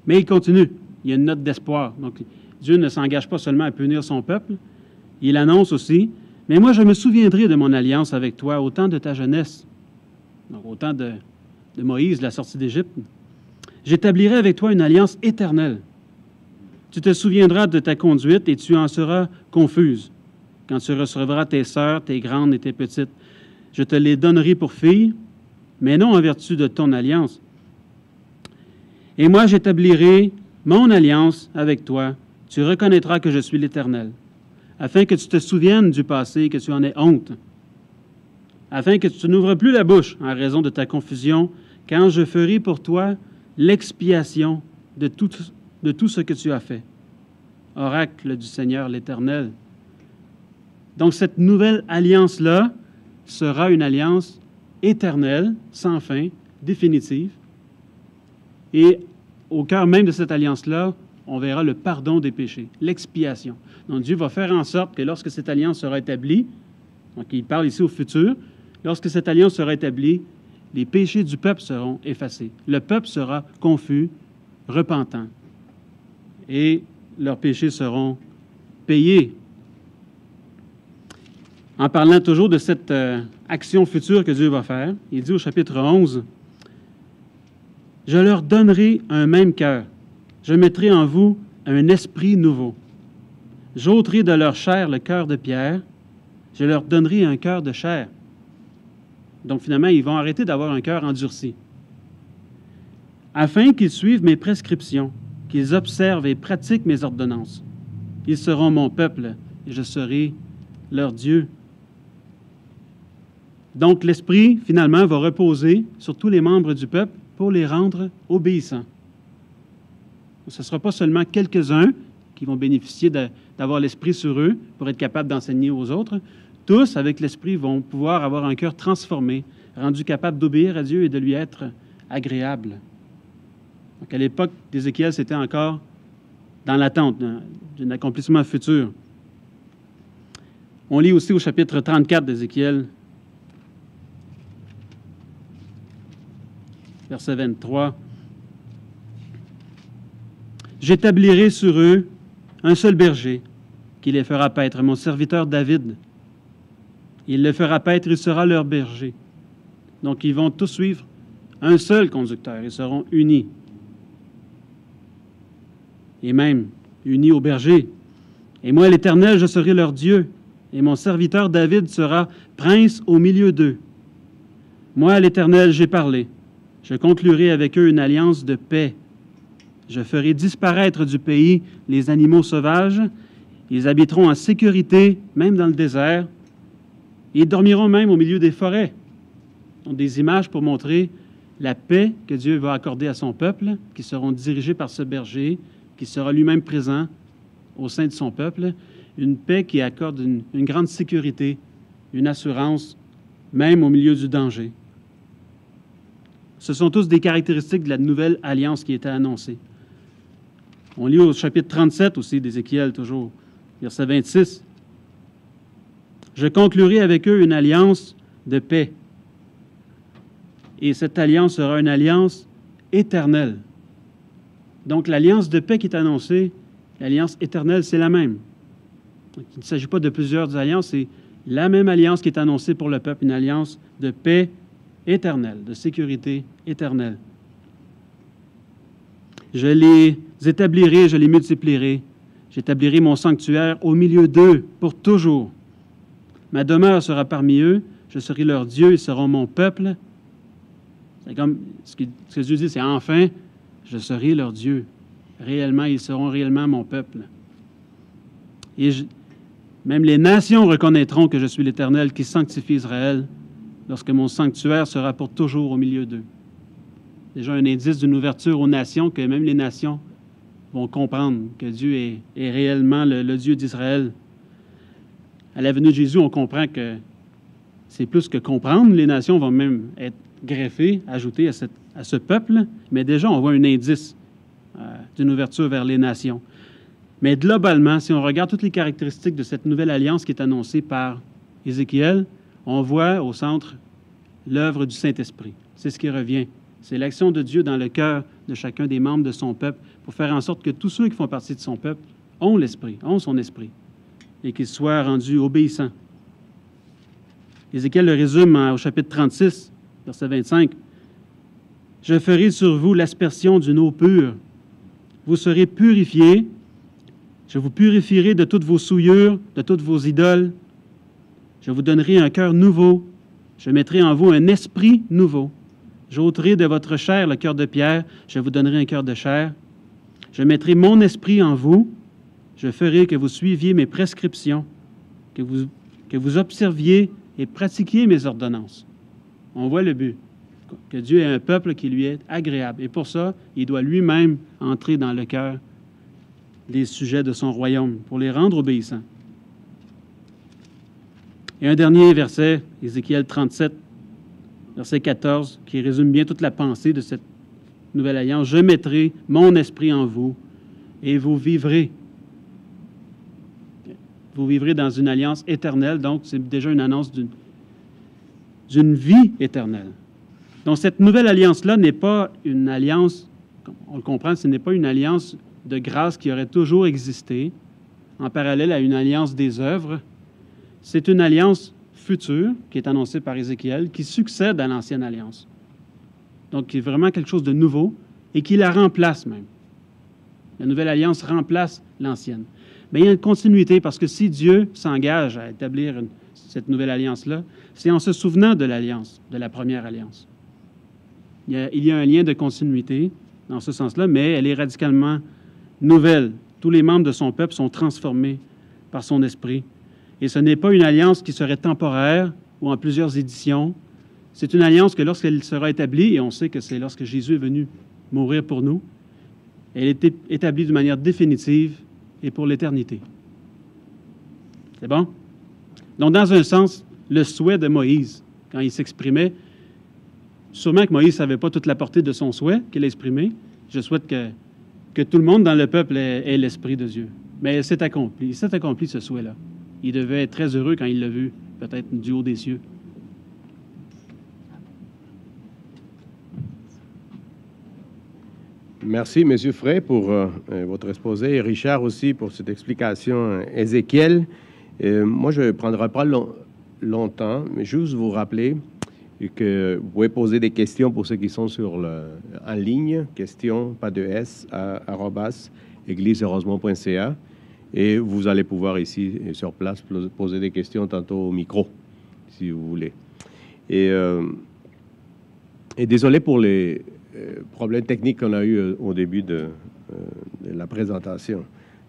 Mais il continue. Il y a une note d'espoir. Donc, Dieu ne s'engage pas seulement à punir son peuple, il annonce aussi, « Mais moi, je me souviendrai de mon alliance avec toi au temps de ta jeunesse. » Donc, au temps de Moïse, la sortie d'Égypte. « J'établirai avec toi une alliance éternelle. Tu te souviendras de ta conduite et tu en seras confuse. Quand tu recevras tes sœurs, tes grandes et tes petites, je te les donnerai pour filles, mais non en vertu de ton alliance. Et moi, j'établirai mon alliance avec toi. Tu reconnaîtras que je suis l'Éternel, afin que tu te souviennes du passé et que tu en aies honte, afin que tu n'ouvres plus la bouche en raison de ta confusion, quand je ferai pour toi l'expiation de tout ce que tu as fait. Oracle du Seigneur l'Éternel. » Donc, cette nouvelle alliance-là sera une alliance éternelle, sans fin, définitive. Et au cœur même de cette alliance-là, on verra le pardon des péchés, l'expiation. Donc, Dieu va faire en sorte que lorsque cette alliance sera établie, donc il parle ici au futur, lorsque cette alliance sera établie, les péchés du peuple seront effacés. Le peuple sera confus, repentant. Et leurs péchés seront payés. En parlant toujours de cette action future que Dieu va faire, il dit au chapitre 11, « Je leur donnerai un même cœur. Je mettrai en vous un esprit nouveau. J'ôterai de leur chair le cœur de pierre. Je leur donnerai un cœur de chair. » Donc finalement, ils vont arrêter d'avoir un cœur endurci. « Afin qu'ils suivent mes prescriptions, qu'ils observent et pratiquent mes ordonnances. Ils seront mon peuple et je serai leur Dieu. » Donc l'Esprit, finalement, va reposer sur tous les membres du peuple pour les rendre obéissants. Ce ne sera pas seulement quelques-uns qui vont bénéficier d'avoir l'Esprit sur eux pour être capables d'enseigner aux autres. Tous, avec l'Esprit, vont pouvoir avoir un cœur transformé, rendu capable d'obéir à Dieu et de lui être agréable. Donc à l'époque d'Ézéchiel, c'était encore dans l'attente d'un accomplissement futur. On lit aussi au chapitre 34 d'Ézéchiel, verset 23. « J'établirai sur eux un seul berger qui les fera paître, mon serviteur David. Il le fera paître, il sera leur berger. » Donc, ils vont tous suivre un seul conducteur, ils seront unis. Et même unis au berger. « Et moi, l'Éternel, je serai leur Dieu, et mon serviteur David sera prince au milieu d'eux. Moi, l'Éternel, j'ai parlé. Je conclurai avec eux une alliance de paix. Je ferai disparaître du pays les animaux sauvages. Ils habiteront en sécurité, même dans le désert. Et ils dormiront même au milieu des forêts. » Donc, des images pour montrer la paix que Dieu va accorder à son peuple, qui seront dirigés par ce berger, qui sera lui-même présent au sein de son peuple. Une paix qui accorde une grande sécurité, une assurance, même au milieu du danger. Ce sont tous des caractéristiques de la nouvelle alliance qui était annoncée. On lit au chapitre 37 aussi d'Ézéchiel, toujours, verset 26. « Je conclurai avec eux une alliance de paix. Et cette alliance sera une alliance éternelle. » Donc, l'alliance de paix qui est annoncée, l'alliance éternelle, c'est la même. Donc, il ne s'agit pas de plusieurs alliances, c'est la même alliance qui est annoncée pour le peuple, une alliance de paix éternelle, de sécurité éternelle. Je les établirai, je les multiplierai. J'établirai mon sanctuaire au milieu d'eux pour toujours. Ma demeure sera parmi eux, je serai leur Dieu, ils seront mon peuple. C'est comme ce que Dieu dit, c'est enfin, je serai leur Dieu. Réellement, ils seront réellement mon peuple. Et même les nations reconnaîtront que je suis l'Éternel qui sanctifie Israël lorsque mon sanctuaire sera pour toujours au milieu d'eux. Déjà un indice d'une ouverture aux nations, que même les nations vont comprendre que Dieu est réellement le Dieu d'Israël. À la venue de Jésus, on comprend que c'est plus que comprendre. Les nations vont même être greffées, ajoutées à ce peuple. Mais déjà, on voit un indice d'une ouverture vers les nations. Mais globalement, si on regarde toutes les caractéristiques de cette nouvelle alliance qui est annoncée par Ézéchiel, on voit au centre l'œuvre du Saint-Esprit. C'est ce qui revient. C'est l'action de Dieu dans le cœur de chacun des membres de son peuple pour faire en sorte que tous ceux qui font partie de son peuple ont l'Esprit, ont son Esprit, et qu'ils soient rendus obéissants. Ézéchiel le résume au chapitre 36, verset 25. « Je ferai sur vous l'aspersion d'une eau pure. Vous serez purifiés. Je vous purifierai de toutes vos souillures, de toutes vos idoles. Je vous donnerai un cœur nouveau. Je mettrai en vous un esprit nouveau. J'ôterai de votre chair le cœur de pierre. Je vous donnerai un cœur de chair. Je mettrai mon esprit en vous. Je ferai que vous suiviez mes prescriptions, que vous observiez et pratiquiez mes ordonnances. » On voit le but, que Dieu est un peuple qui lui est agréable. Et pour ça, il doit lui-même entrer dans le cœur des sujets de son royaume pour les rendre obéissants. Et un dernier verset, Ézéchiel 37, verset 14, qui résume bien toute la pensée de cette nouvelle alliance. « Je mettrai mon esprit en vous et vous vivrez. » Vous vivrez dans une alliance éternelle, donc c'est déjà une annonce d'une vie éternelle. Donc cette nouvelle alliance-là n'est pas une alliance, on le comprend, ce n'est pas une alliance de grâce qui aurait toujours existé, en parallèle à une alliance des œuvres. C'est une alliance future qui est annoncée par Ézéchiel, qui succède à l'ancienne alliance. Donc qui est vraiment quelque chose de nouveau et qui la remplace même. La nouvelle alliance remplace l'ancienne. Mais il y a une continuité parce que si Dieu s'engage à établir cette nouvelle alliance-là, c'est en se souvenant de l'alliance, de la première alliance. Il y a un lien de continuité dans ce sens-là, mais elle est radicalement nouvelle. Tous les membres de son peuple sont transformés par son esprit. Et ce n'est pas une alliance qui serait temporaire ou en plusieurs éditions. C'est une alliance que lorsqu'elle sera établie, et on sait que c'est lorsque Jésus est venu mourir pour nous, elle est établie de manière définitive et pour l'éternité. C'est bon? Donc, dans un sens, le souhait de Moïse, quand il s'exprimait, sûrement que Moïse ne savait pas toute la portée de son souhait qu'il a exprimé. Je souhaite que tout le monde dans le peuple ait l'Esprit de Dieu. Mais c'est accompli. Il s'est accompli, ce souhait-là. Il devait être très heureux quand il l'a vu, peut-être du haut des cieux. Merci, M. Frey, pour votre exposé, et Richard aussi pour cette explication Ézéchiel. Moi, je ne prendrai pas longtemps, mais juste vous rappeler que vous pouvez poser des questions pour ceux qui sont en ligne, questions, pas de S, @égliseerosmond.ca, et vous allez pouvoir ici, sur place, poser des questions tantôt au micro, si vous voulez. Et désolé pour les problèmes techniques qu'on a eu au début de la présentation.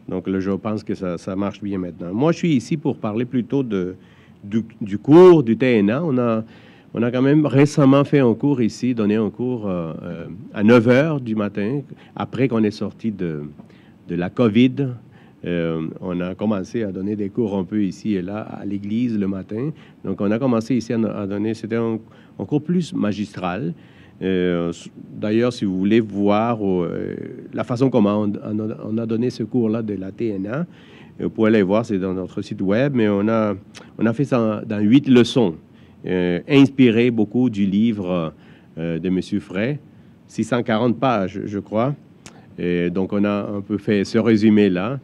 Donc, là, je pense que ça marche bien maintenant. Moi, je suis ici pour parler plutôt du cours du TNA. On a quand même récemment fait un cours ici, donné un cours à 9 h du matin, après qu'on est sorti de la COVID. On a commencé à donner des cours un peu ici et là à l'église le matin. Donc, on a commencé ici à donner, c'était un cours plus magistral. D'ailleurs, si vous voulez voir la façon comment on a donné ce cours-là de la TNA, vous pouvez aller voir, c'est dans notre site web, mais on a fait ça dans 8 leçons, inspiré beaucoup du livre de M. Frey, 640 pages, je crois. Et donc, on a un peu fait ce résumé-là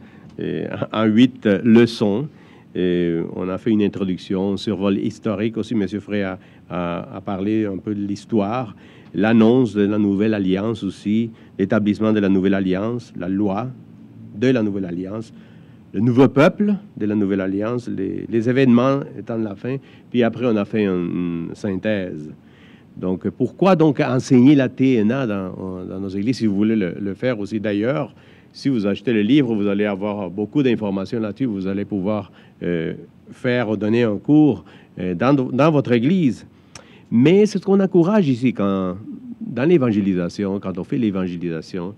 en 8 leçons. Et on a fait une introduction, un survol historique aussi. M. Frey a parlé un peu de l'histoire, l'annonce de la nouvelle alliance aussi, l'établissement de la nouvelle alliance, la loi de la nouvelle alliance, le nouveau peuple de la nouvelle alliance, les événements étant de la fin, puis après on a fait une synthèse. Donc pourquoi donc enseigner la TNA dans nos églises, si vous voulez le faire aussi d'ailleurs? Si vous achetez le livre, vous allez avoir beaucoup d'informations là-dessus, vous allez pouvoir donner un cours dans votre église. Mais c'est ce qu'on encourage ici, dans l'évangélisation, quand on fait l'évangélisation,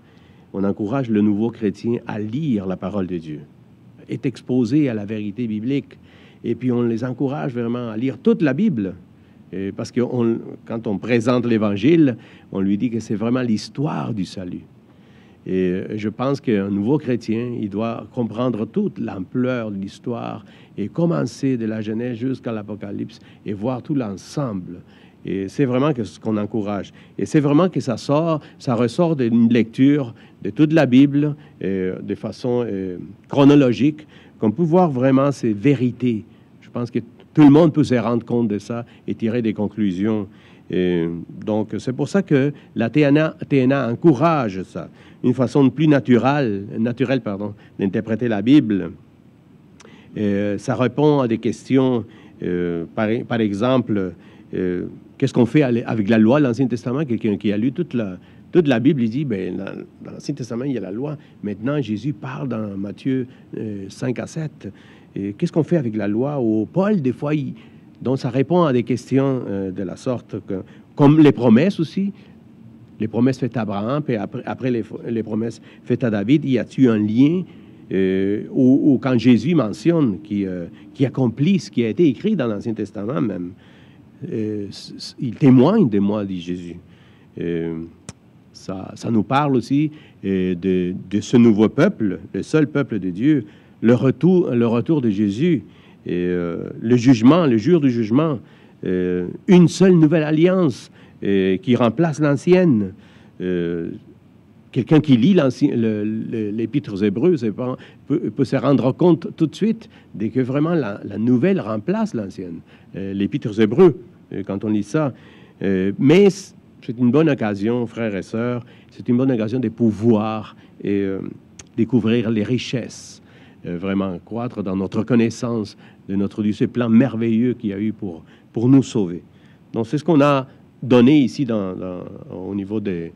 on encourage le nouveau chrétien à lire la parole de Dieu, est exposé à la vérité biblique. Et puis on les encourage vraiment à lire toute la Bible. Parce que quand on présente l'Évangile, on lui dit que c'est vraiment l'histoire du salut. Et je pense qu'un nouveau chrétien, il doit comprendre toute l'ampleur de l'histoire et commencer de la Genèse jusqu'à l'Apocalypse et voir tout l'ensemble. Et c'est vraiment ce qu'on encourage. Et c'est vraiment que ça ressort d'une lecture de toute la Bible de façon chronologique, qu'on peut voir vraiment ces vérités. Je pense que tout le monde peut se rendre compte de ça et tirer des conclusions. Et donc, c'est pour ça que la TNA encourage ça. Une façon plus naturelle d'interpréter la Bible. Ça répond à des questions, par exemple, qu'est-ce qu'on fait avec la loi de l'Ancien Testament? Quelqu'un qui a lu toute la Bible, il dit, ben, dans l'Ancien Testament, il y a la loi. Maintenant, Jésus parle dans Matthieu 5 à 7. Qu'est-ce qu'on fait avec la loi? Ou Paul, des fois, donc ça répond à des questions de la sorte, comme les promesses aussi. Les promesses faites à Abraham, puis après les promesses faites à David, y a-t-il un lien? Ou quand Jésus mentionne qui accomplit ce qui a été écrit dans l'Ancien Testament même, il témoigne de moi, dit Jésus. Ça nous parle aussi de ce nouveau peuple, le seul peuple de Dieu, le retour de Jésus, le jugement, le jour du jugement, une seule nouvelle alliance qui remplace l'ancienne. Quelqu'un qui lit l'Épître aux Hébreux peut se rendre compte tout de suite dès que vraiment la nouvelle remplace l'ancienne. L'Épître aux Hébreux, quand on lit ça. Mais c'est une bonne occasion, frères et sœurs, c'est une bonne occasion de pouvoir découvrir les richesses, vraiment croître dans notre connaissance de notre Dieu, ce plan merveilleux qu'il y a eu pour nous sauver. Donc, c'est ce qu'on a donné ici au niveau des...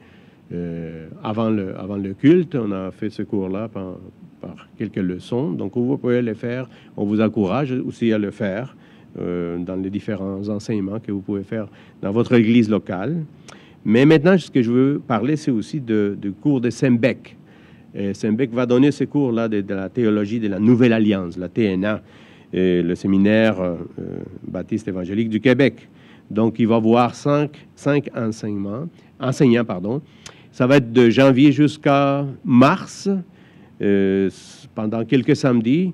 avant le culte, on a fait ce cours-là par quelques leçons. Donc, vous pouvez le faire. On vous encourage aussi à le faire dans les différents enseignements que vous pouvez faire dans votre église locale. Mais maintenant, ce que je veux parler, c'est aussi du cours de Sembec. Sembec va donner ce cours-là de la théologie de la Nouvelle Alliance, la TNA, le séminaire baptiste évangélique du Québec. Donc, il va voir cinq enseignants. Ça va être de janvier jusqu'à mars, pendant quelques samedis.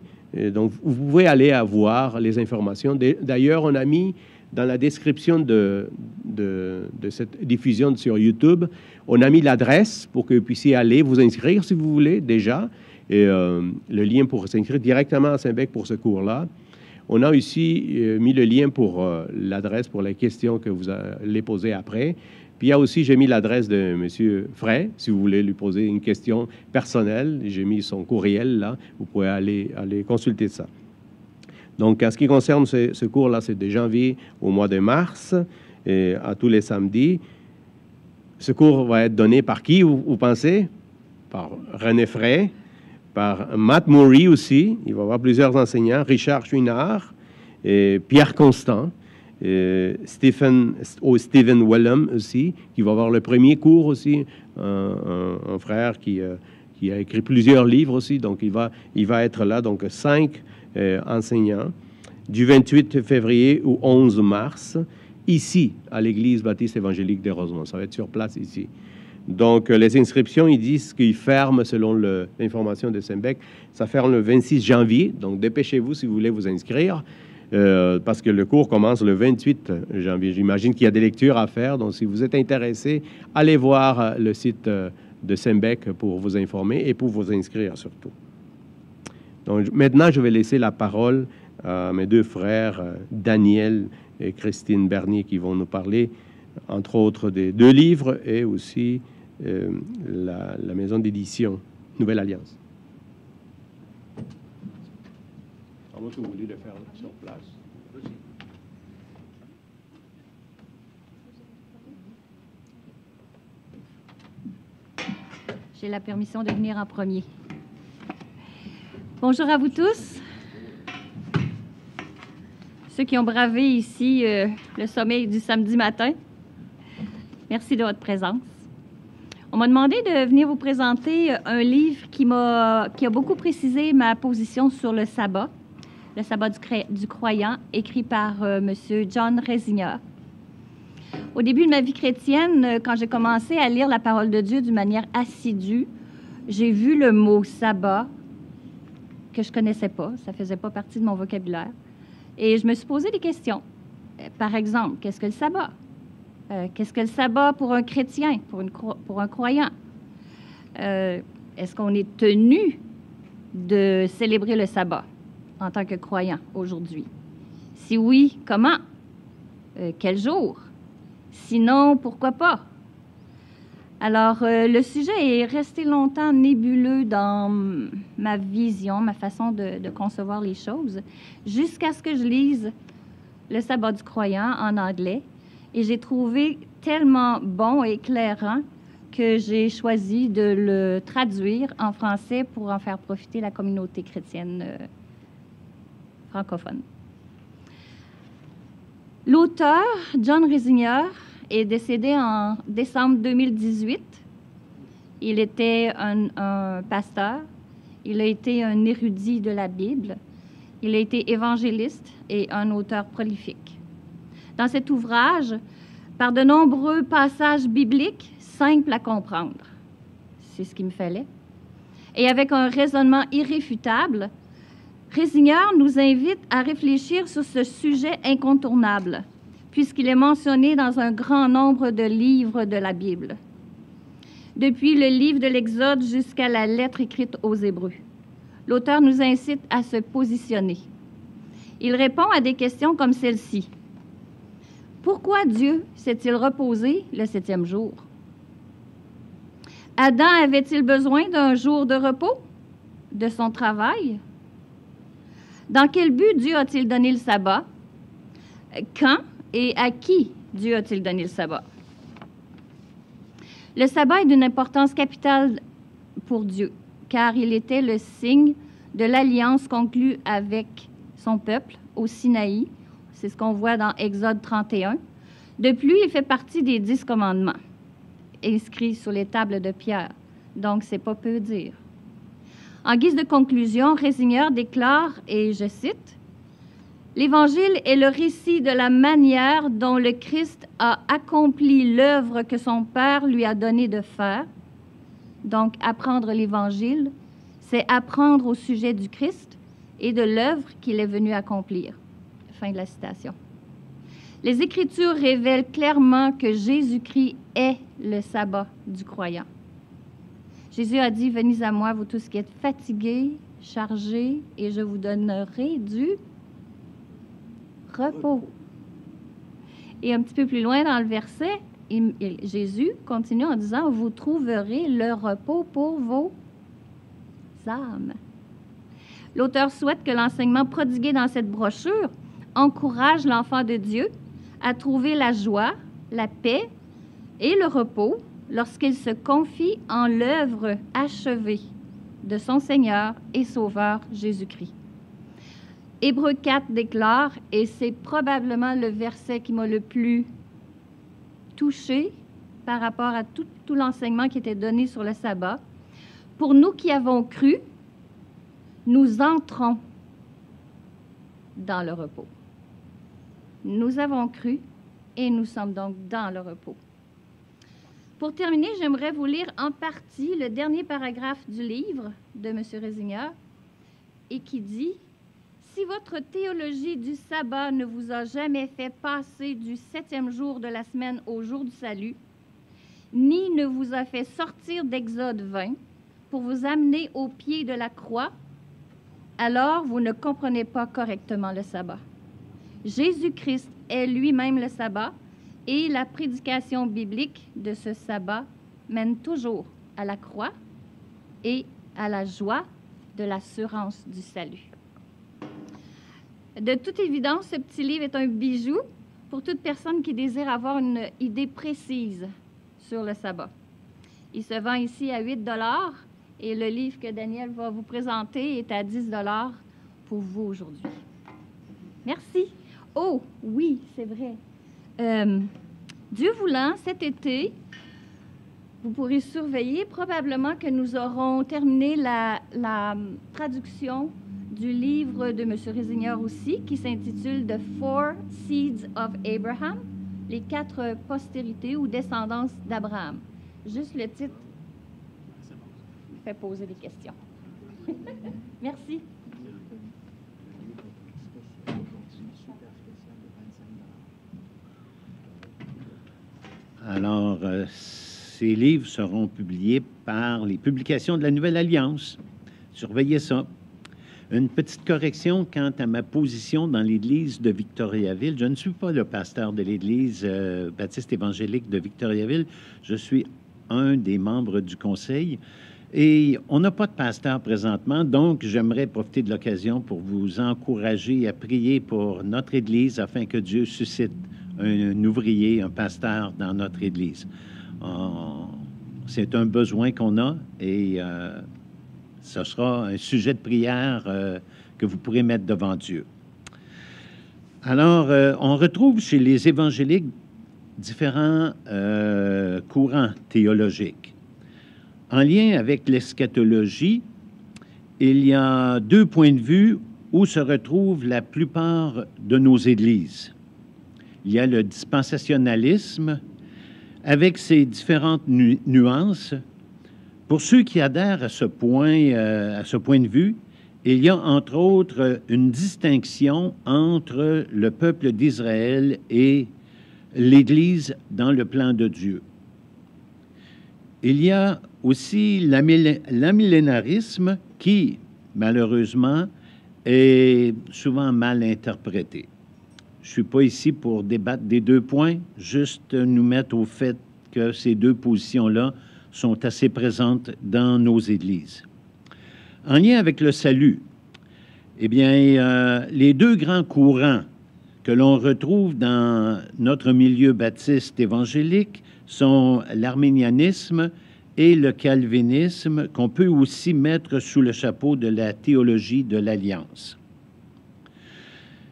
Donc, vous pouvez aller voir les informations. D'ailleurs, on a mis dans la description de cette diffusion sur YouTube, on a mis l'adresse pour que vous puissiez aller vous inscrire si vous voulez déjà, et le lien pour s'inscrire directement à Saint-Bec pour ce cours-là. On a aussi mis le lien pour l'adresse pour les questions que vous allez poser après. Puis il y a aussi, j'ai mis l'adresse de M. Fray, si vous voulez lui poser une question personnelle. J'ai mis son courriel là, vous pouvez aller consulter ça. Donc, en ce qui concerne ce cours-là, c'est de janvier au mois de mars, et à tous les samedis. Ce cours va être donné par qui, vous pensez? Par René Fray, par Matt Murray aussi. Il va y avoir plusieurs enseignants, Richard Chouinard, et Pierre Constant, et Stephen Wellum aussi, qui va avoir le premier cours aussi, un frère qui a écrit plusieurs livres aussi, donc il va être là, donc 5 enseignants, du 28 février au 11 mars, ici, à l'Église baptiste évangélique de Rosemont. Ça va être sur place ici. Donc, les inscriptions, ils disent qu'ils ferment, selon l'information de Sembec, ça ferme le 26 janvier. Donc, dépêchez-vous si vous voulez vous inscrire, parce que le cours commence le 28 janvier. J'imagine qu'il y a des lectures à faire. Donc, si vous êtes intéressé, allez voir le site de Sembec pour vous informer et pour vous inscrire surtout. Donc, maintenant, je vais laisser la parole à mes deux frères, Daniel et Christine Bernier, qui vont nous parler, entre autres, des 2 livres et aussi la maison d'édition Nouvelle Alliance. À moins que vous voulez le faire sur place. J'ai la permission de venir en premier. Bonjour à vous tous. Ceux qui ont bravé ici le sommeil du samedi matin, merci de votre présence. On m'a demandé de venir vous présenter un livre qui a beaucoup précisé ma position sur le sabbat du croyant, écrit par M. John Resinger. Au début de ma vie chrétienne, quand j'ai commencé à lire la parole de Dieu d'une manière assidue, j'ai vu le mot sabbat que je ne connaissais pas, ça ne faisait pas partie de mon vocabulaire. Et je me suis posé des questions. Par exemple, qu'est-ce que le sabbat? Qu'est-ce que le sabbat pour un chrétien, pour un croyant? Est-ce qu'on est tenu de célébrer le sabbat en tant que croyant aujourd'hui? Si oui, comment? Quel jour? Sinon, pourquoi pas? Alors, le sujet est resté longtemps nébuleux dans ma vision, ma façon de concevoir les choses, jusqu'à ce que je lise le sabbat du croyant en anglais. Et j'ai trouvé tellement bon et éclairant que j'ai choisi de le traduire en français pour en faire profiter la communauté chrétienne francophone. L'auteur, John Resinger, est décédé en décembre 2018. Il était un pasteur. Il a été un érudit de la Bible. Il a été évangéliste et un auteur prolifique. Dans cet ouvrage, par de nombreux passages bibliques simples à comprendre, c'est ce qu'il me fallait, et avec un raisonnement irréfutable, Resinger nous invite à réfléchir sur ce sujet incontournable, puisqu'il est mentionné dans un grand nombre de livres de la Bible, depuis le livre de l'Exode jusqu'à la lettre écrite aux Hébreux. L'auteur nous incite à se positionner. Il répond à des questions comme celle-ci. Pourquoi Dieu s'est-il reposé le 7e jour? Adam avait-il besoin d'un jour de repos de son travail? Dans quel but Dieu a-t-il donné le sabbat? Quand et à qui Dieu a-t-il donné le sabbat? Le sabbat est d'une importance capitale pour Dieu, car il était le signe de l'alliance conclue avec son peuple au Sinaï. C'est ce qu'on voit dans Exode 31. De plus, il fait partie des 10 commandements, inscrits sur les tables de pierre. Donc, c'est pas peu dire. En guise de conclusion, Resinger déclare, et je cite, « L'Évangile est le récit de la manière dont le Christ a accompli l'œuvre que son Père lui a donné de faire. » Donc, apprendre l'Évangile, c'est apprendre au sujet du Christ et de l'œuvre qu'il est venu accomplir. Fin de la citation. Les Écritures révèlent clairement que Jésus-Christ est le sabbat du croyant. Jésus a dit, « Venez à moi, vous tous qui êtes fatigués, chargés, et je vous donnerai du repos. » Et un petit peu plus loin dans le verset, Jésus continue en disant, « Vous trouverez le repos pour vos âmes. » L'auteur souhaite que l'enseignement prodigué dans cette brochure encourage l'enfant de Dieu à trouver la joie, la paix et le repos lorsqu'il se confie en l'œuvre achevée de son Seigneur et Sauveur Jésus-Christ. Hébreux 4 déclare, et c'est probablement le verset qui m'a le plus touché par rapport à tout l'enseignement qui était donné sur le sabbat, « Pour nous qui avons cru, nous entrons dans le repos. » Nous avons cru et nous sommes donc dans le repos. Pour terminer, j'aimerais vous lire en partie le dernier paragraphe du livre de M. Resinger et qui dit « Si votre théologie du sabbat ne vous a jamais fait passer du 7e jour de la semaine au jour du salut, ni ne vous a fait sortir d'Exode 20 pour vous amener au pied de la croix, alors vous ne comprenez pas correctement le sabbat. Jésus-Christ est lui-même le sabbat et la prédication biblique de ce sabbat mène toujours à la croix et à la joie de l'assurance du salut. » De toute évidence, ce petit livre est un bijou pour toute personne qui désire avoir une idée précise sur le sabbat. Il se vend ici à 8 $ et le livre que Daniel va vous présenter est à 10 $ pour vous aujourd'hui. Merci. Oh, oui, c'est vrai. Dieu voulant, cet été, Vous pourrez surveiller. Probablement que nous aurons terminé la traduction du livre de M. Résigneur aussi, qui s'intitule « The Four Seeds of Abraham », les 4 postérités ou descendances d'Abraham. Juste le titre fait poser des questions. Merci. Alors, ces livres seront publiés par les publications de la Nouvelle Alliance. Surveillez ça. Une petite correction quant à ma position dans l'Église de Victoriaville. Je ne suis pas le pasteur de l'Église baptiste évangélique de Victoriaville. Je suis un des membres du conseil. Et on n'a pas de pasteur présentement, donc j'aimerais profiter de l'occasion pour vous encourager à prier pour notre Église afin que Dieu suscite un ouvrier, un pasteur dans notre Église. C'est un besoin qu'on a et ce sera un sujet de prière que vous pourrez mettre devant Dieu. Alors, on retrouve chez les évangéliques différents courants théologiques. En lien avec l'eschatologie, il y a 2 points de vue où se retrouvent la plupart de nos églises. Il y a le dispensationalisme avec ses différentes nuances. Pour ceux qui adhèrent à ce point de vue, il y a entre autres une distinction entre le peuple d'Israël et l'Église dans le plan de Dieu. Il y a aussi l'amillénarisme qui, malheureusement, est souvent mal interprété. Je ne suis pas ici pour débattre des 2 points, juste nous mettre au fait que ces 2 positions-là sont assez présentes dans nos églises. En lien avec le salut, eh bien, les 2 grands courants que l'on retrouve dans notre milieu baptiste évangélique sont l'arménianisme et le calvinisme, qu'on peut aussi mettre sous le chapeau de la théologie de l'Alliance.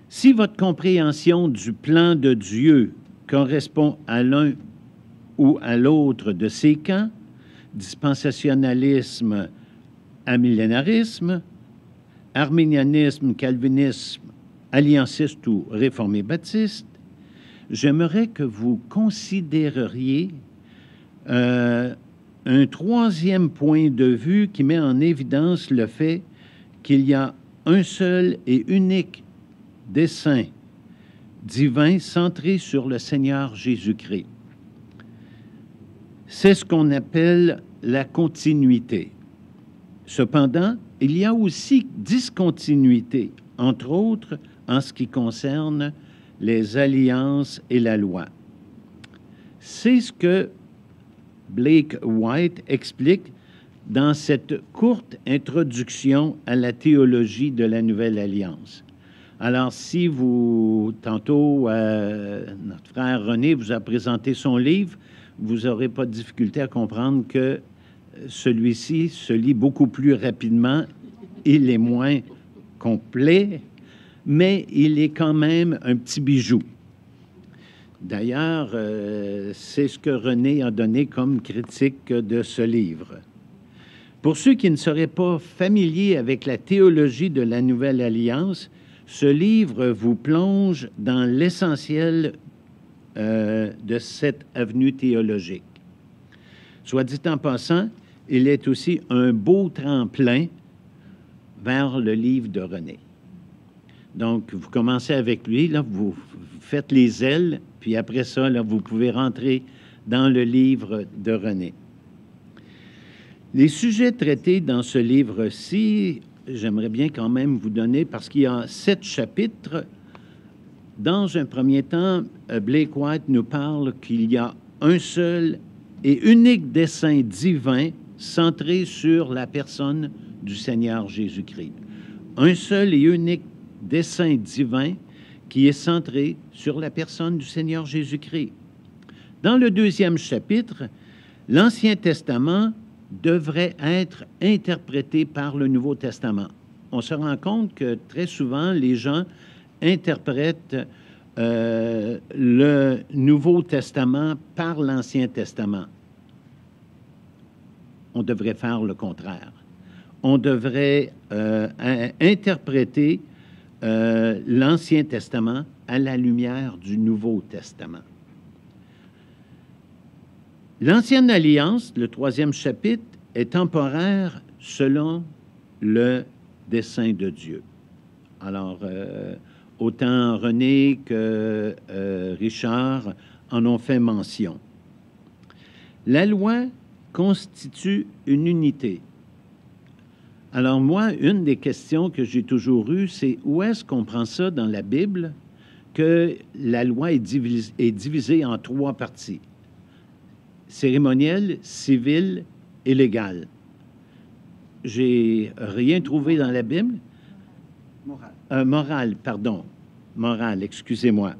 Si votre compréhension du plan de Dieu correspond à l'un ou à l'autre de ces camps, dispensationalisme, amillénarisme, arménianisme, calvinisme, allianciste ou réformé baptiste, j'aimerais que vous considériez un 3e point de vue qui met en évidence le fait qu'il y a un seul et unique dessein divin centré sur le Seigneur Jésus-Christ. C'est ce qu'on appelle la continuité. Cependant, il y a aussi discontinuité, entre autres en ce qui concerne les alliances et la loi. C'est ce que Blake White explique dans cette courte introduction à la théologie de la Nouvelle Alliance. Alors, si vous, tantôt, notre frère René vous a présenté son livre, vous n'aurez pas de difficulté à comprendre que celui-ci se lit beaucoup plus rapidement, il est moins complet, mais il est quand même un petit bijou. D'ailleurs, c'est ce que René a donné comme critique de ce livre. Pour ceux qui ne seraient pas familiers avec la théologie de la Nouvelle Alliance, ce livre vous plonge dans l'essentiel de cette avenue théologique. Soit dit en passant, il est aussi un beau tremplin vers le livre de René. Donc, vous commencez avec lui, là, vous faites les ailes, puis après ça, là, vous pouvez rentrer dans le livre de René. Les sujets traités dans ce livre-ci, j'aimerais bien quand même vous donner, parce qu'il y a 7 chapitres. Dans un premier temps, Blake White nous parle qu'il y a un seul et unique dessein divin centré sur la personne du Seigneur Jésus-Christ. Un seul et unique dessein divin qui est centré sur la personne du Seigneur Jésus-Christ. Dans le 2e chapitre, l'Ancien Testament devrait être interprété par le Nouveau Testament. On se rend compte que très souvent, les gens interprètent le Nouveau Testament par l'Ancien Testament. on devrait faire le contraire. On devrait interpréter l'Ancien Testament à la lumière du Nouveau Testament. L'Ancienne Alliance, le 3e chapitre, est temporaire selon le dessein de Dieu. Alors, autant René que Richard en ont fait mention. La loi constitue une unité. Alors moi, une des questions que j'ai toujours eues, c'est où est-ce qu'on prend ça dans la Bible que la loi est divisée en 3 parties? Cérémonielle, civile et légale. J'ai rien trouvé dans la Bible. Morale, pardon. Morale, excusez-moi.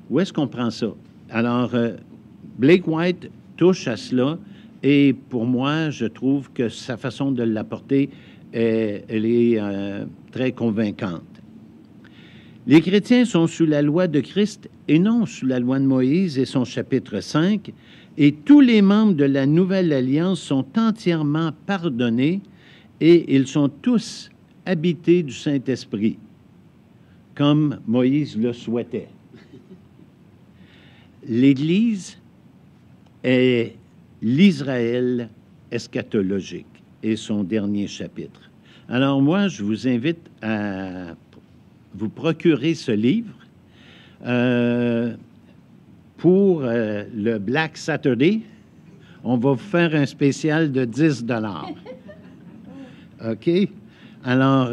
Où est-ce qu'on prend ça? Alors, Blake White touche à cela et pour moi, je trouve que sa façon de l'apporter, elle est très convaincante. Les chrétiens sont sous la loi de Christ et non sous la loi de Moïse et son chapitre 5, et tous les membres de la Nouvelle Alliance sont entièrement pardonnés et ils sont tous habités du Saint-Esprit, comme Moïse le souhaitait. L'Église est l'Israël eschatologique et son dernier chapitre. Alors moi, je vous invite à vous procurer ce livre pour le Black Saturday. On va vous faire un spécial de 10 $. OK? Alors,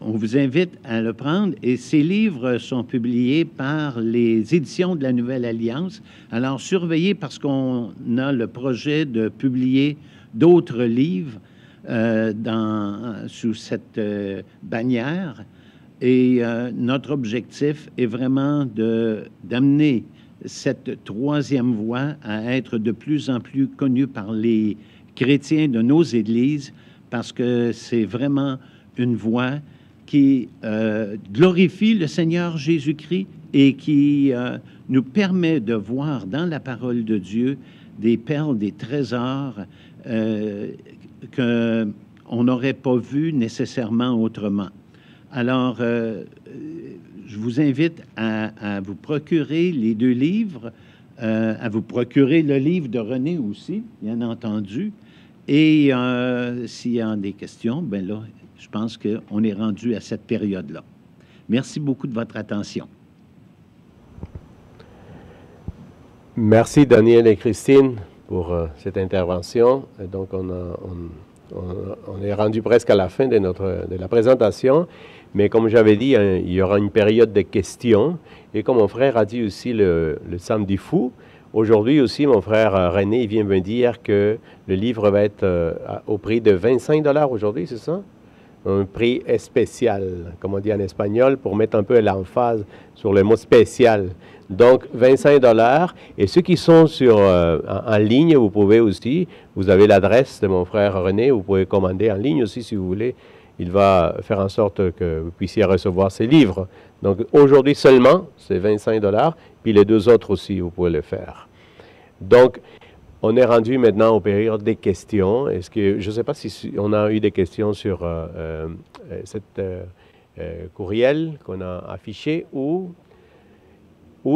on vous invite à le prendre et ces livres sont publiés par les éditions de la Nouvelle Alliance. Alors, surveillez parce qu'on a le projet de publier d'autres livres sous cette bannière. Et notre objectif est vraiment d'amener cette 3e voie à être de plus en plus connue par les chrétiens de nos églises parce que c'est vraiment une voie qui glorifie le Seigneur Jésus-Christ et qui nous permet de voir dans la parole de Dieu des perles, des trésors qu'on n'aurait pas vus nécessairement autrement. Alors, je vous invite à vous procurer les 2 livres, à vous procurer le livre de René aussi, bien entendu. Et s'il y a des questions, bien là, je pense qu'on est rendu à cette période-là. Merci beaucoup de votre attention. Merci Daniel et Christine pour cette intervention. Et donc, on est rendu presque à la fin de la présentation. Mais comme j'avais dit, il y aura une période de questions. Et comme mon frère a dit aussi le samedi fou, aujourd'hui aussi, mon frère René vient me dire que le livre va être au prix de 25 $ aujourd'hui, c'est ça? Un prix spécial, comme on dit en espagnol, pour mettre un peu l'emphase sur le mot spécial. Donc, 25 $. Et ceux qui sont en ligne, vous pouvez aussi, vous avez l'adresse de mon frère René, vous pouvez commander en ligne aussi si vous voulez. Il va faire en sorte que vous puissiez recevoir ces livres. Donc, aujourd'hui seulement, c'est 25 $, puis les 2 autres aussi, vous pouvez le faire. Donc, on est rendu maintenant aux périodes des questions. Est-ce que, je ne sais pas si on a eu des questions sur cette courriel qu'on a affiché ou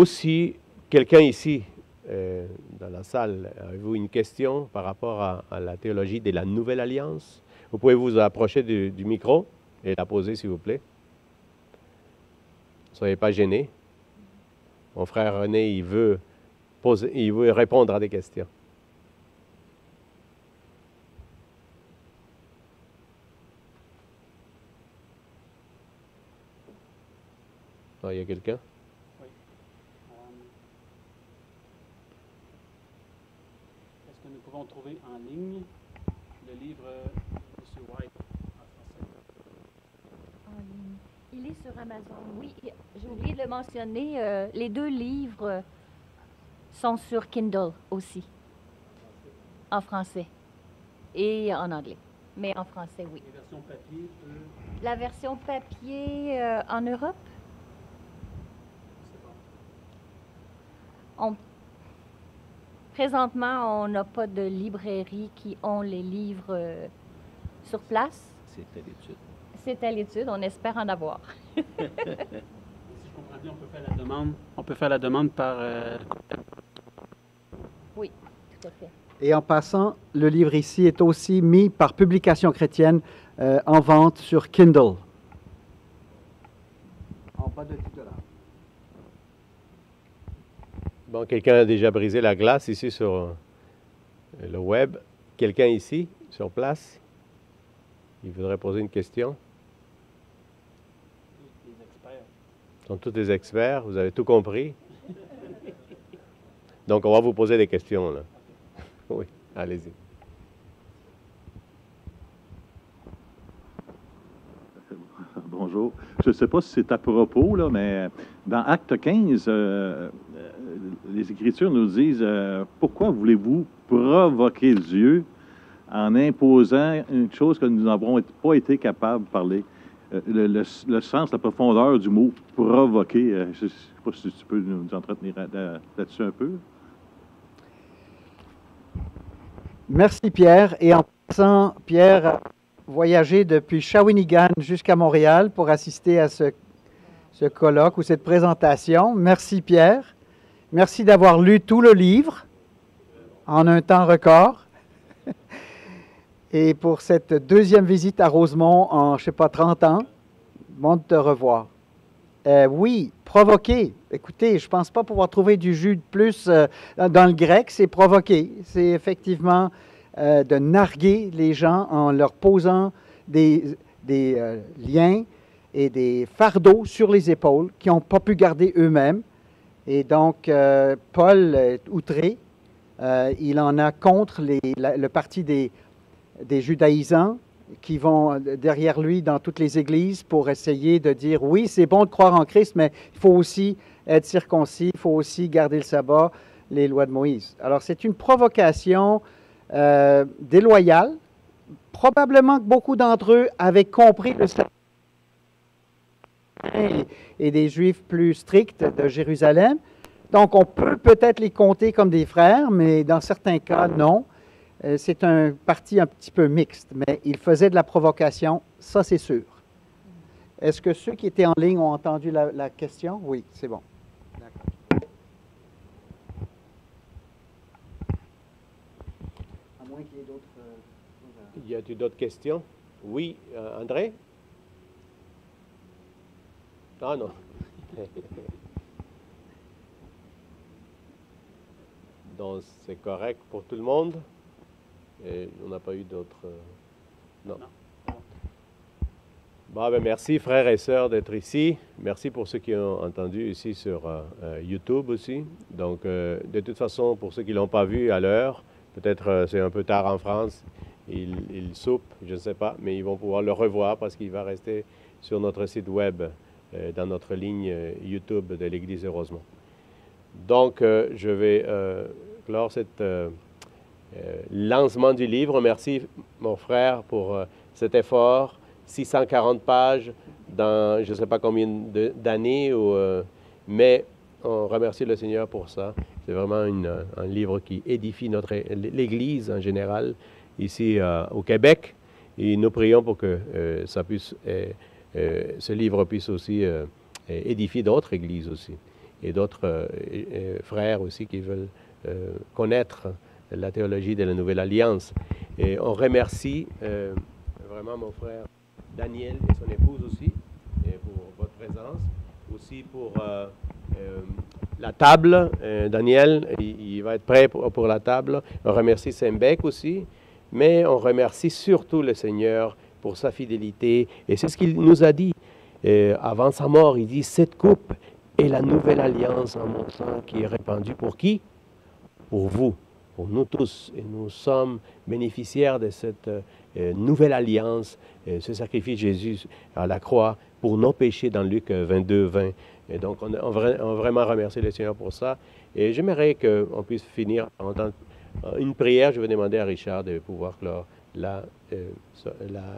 si quelqu'un ici, dans la salle, avez-vous une question par rapport à la théologie de la Nouvelle Alliance? Vous pouvez vous approcher du micro et la poser, s'il vous plaît. Ne soyez pas gênés. Mon frère René, il veut répondre à des questions. Ah, il y a quelqu'un? Oui. Est-ce que nous pouvons trouver en ligne le livre de M. White en français? Il est sur Amazon, oui. J'ai oublié de le mentionner. Les 2 livres sont sur Kindle aussi, en français et en anglais. Mais en français, oui. Les versions papier, La version papier en Europe? Présentement, on n'a pas de librairie qui ont les livres sur place. C'est à l'étude. C'est à l'étude, on espère en avoir. Si je comprends bien, on peut faire la demande. On peut faire la demande par... Oui, tout à fait. Et en passant, le livre ici est aussi mis par Publication chrétienne en vente sur Kindle. En bas de $10. Bon, quelqu'un a déjà brisé la glace ici sur le web. Quelqu'un ici, sur place, il voudrait poser une question? Ce sont tous des experts, vous avez tout compris. Donc, on va vous poser des questions, là. Oui, allez-y. Bonjour. Je ne sais pas si c'est à propos, là, mais dans Acte 15, les Écritures nous disent pourquoi voulez-vous provoquer Dieu en imposant une chose que nous n'avons pas été capables de parler? Le sens, la profondeur du mot provoquer, je ne sais pas si tu peux nous entretenir là-dessus un peu. Merci Pierre. Et en passant, Pierre a voyagé depuis Shawinigan jusqu'à Montréal pour assister à ce colloque ou cette présentation. Merci Pierre. Merci d'avoir lu tout le livre en un temps record. Et pour cette deuxième visite à Rosemont en, je ne sais pas, 30 ans, bon de te revoir. Oui, provoquer. Écoutez, je ne pense pas pouvoir trouver du jus de plus dans le grec, c'est provoquer. C'est effectivement de narguer les gens en leur posant des liens et des fardeaux sur les épaules qu'ils n'ont pas pu garder eux-mêmes. Et donc, Paul est outré. Il en a contre le parti des judaïsants qui vont derrière lui dans toutes les églises pour essayer de dire, oui, c'est bon de croire en Christ, mais il faut aussi être circoncis, il faut aussi garder le sabbat, les lois de Moïse. Alors, c'est une provocation déloyale. Probablement que beaucoup d'entre eux avaient compris le sabbat et des Juifs plus stricts de Jérusalem. Donc, on peut peut-être les compter comme des frères, mais dans certains cas, non. C'est un parti un petit peu mixte, mais il faisait de la provocation, ça c'est sûr. Est-ce que ceux qui étaient en ligne ont entendu la question? Oui, c'est bon. D'accord. À moins qu'il y ait d'autres... Y a-t-il d'autres questions? Oui, André? Ah non. Donc, c'est correct pour tout le monde? Et on n'a pas eu d'autres... Non. Bon, ben merci, frères et sœurs, d'être ici. Merci pour ceux qui ont entendu ici sur YouTube aussi. Donc, de toute façon, pour ceux qui ne l'ont pas vu à l'heure, peut-être c'est un peu tard en France, ils soupent, je ne sais pas, mais ils vont pouvoir le revoir parce qu'il va rester sur notre site web, dans notre ligne YouTube de l'Église de Rosemont. Donc, je vais clore cette... lancement du livre. Merci, mon frère, pour cet effort. 640 pages dans je ne sais pas combien d'années, mais on remercie le Seigneur pour ça. C'est vraiment un livre qui édifie l'Église en général, ici au Québec. Et nous prions pour que ce livre puisse aussi édifier d'autres églises aussi, et d'autres frères aussi qui veulent connaître la théologie de la Nouvelle Alliance. Et on remercie vraiment mon frère Daniel et son épouse aussi pour votre présence, aussi pour la table. Daniel, il va être prêt pour la table. On remercie Sembec aussi, mais on remercie surtout le Seigneur pour sa fidélité. Et c'est ce qu'il nous a dit avant sa mort. Il dit, cette coupe est la nouvelle alliance en mon sang qui est répandue pour qui? Pour vous, pour nous tous. Et nous sommes bénéficiaires de cette nouvelle alliance, ce sacrifice de Jésus à la croix pour nos péchés dans Luc 22, 20. Et donc, on vraiment remercie le Seigneur pour ça. Et j'aimerais qu'on puisse finir en une prière. Je vais demander à Richard de pouvoir clore la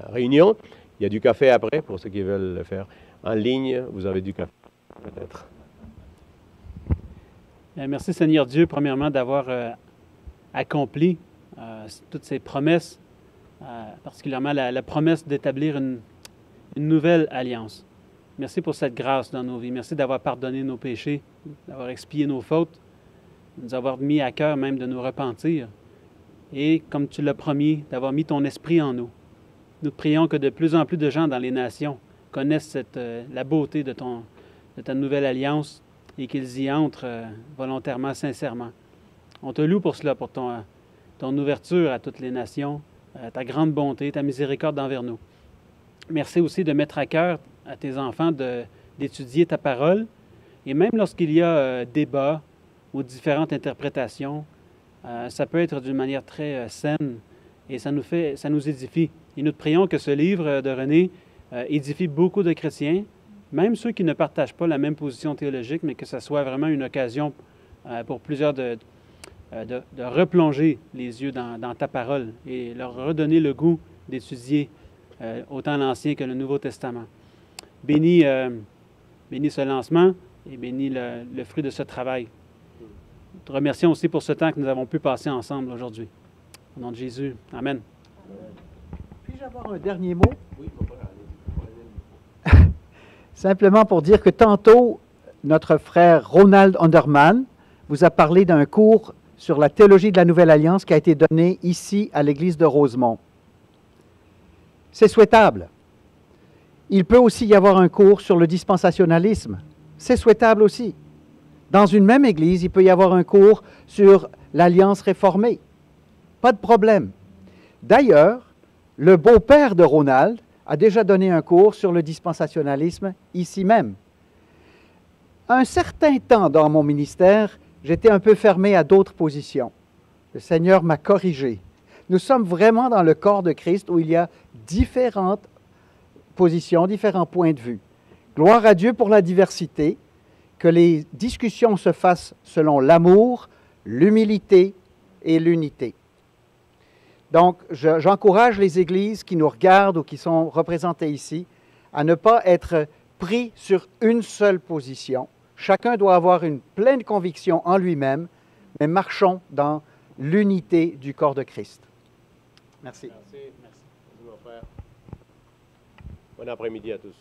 réunion. Il y a du café après, pour ceux qui veulent le faire en ligne. Vous avez du café, peut-être. Merci Seigneur Dieu, premièrement, d'avoir accompli toutes ces promesses, particulièrement la promesse d'établir une nouvelle alliance. Merci pour cette grâce dans nos vies. Merci d'avoir pardonné nos péchés, d'avoir expié nos fautes, de nous avoir mis à cœur même de nous repentir. Et, comme tu l'as promis, d'avoir mis ton esprit en nous. Nous te prions que de plus en plus de gens dans les nations connaissent la beauté de ta nouvelle alliance et qu'ils y entrent volontairement, sincèrement. On te loue pour cela, pour ton ouverture à toutes les nations, ta grande bonté, ta miséricorde envers nous. Merci aussi de mettre à cœur à tes enfants d'étudier ta parole. Et même lorsqu'il y a débat ou différentes interprétations, ça peut être d'une manière très saine et ça nous édifie. Et nous te prions que ce livre de René édifie beaucoup de chrétiens, même ceux qui ne partagent pas la même position théologique, mais que ce soit vraiment une occasion pour plusieurs de replonger les yeux dans ta parole et leur redonner le goût d'étudier autant l'Ancien que le Nouveau Testament. Bénis ce lancement et bénis le fruit de ce travail. Nous te remercions aussi pour ce temps que nous avons pu passer ensemble aujourd'hui. Au nom de Jésus. Amen. Puis-je avoir un dernier mot? Oui, simplement pour dire que tantôt, notre frère Ronald Onderman vous a parlé d'un cours sur la théologie de la Nouvelle Alliance qui a été donné ici à l'Église de Rosemont. C'est souhaitable. Il peut aussi y avoir un cours sur le dispensationalisme. C'est souhaitable aussi. Dans une même Église, il peut y avoir un cours sur l'Alliance réformée. Pas de problème. D'ailleurs, le beau-père de Ronald a déjà donné un cours sur le dispensationalisme ici même. Un certain temps dans mon ministère, j'étais un peu fermé à d'autres positions. Le Seigneur m'a corrigé. Nous sommes vraiment dans le corps de Christ où il y a différentes positions, différents points de vue. Gloire à Dieu pour la diversité, que les discussions se fassent selon l'amour, l'humilité et l'unité. Donc, j'encourage les églises qui nous regardent ou qui sont représentées ici à ne pas être pris sur une seule position. Chacun doit avoir une pleine conviction en lui-même, mais marchons dans l'unité du corps de Christ. Merci. Merci. Merci, mon frère. Bon après-midi à tous.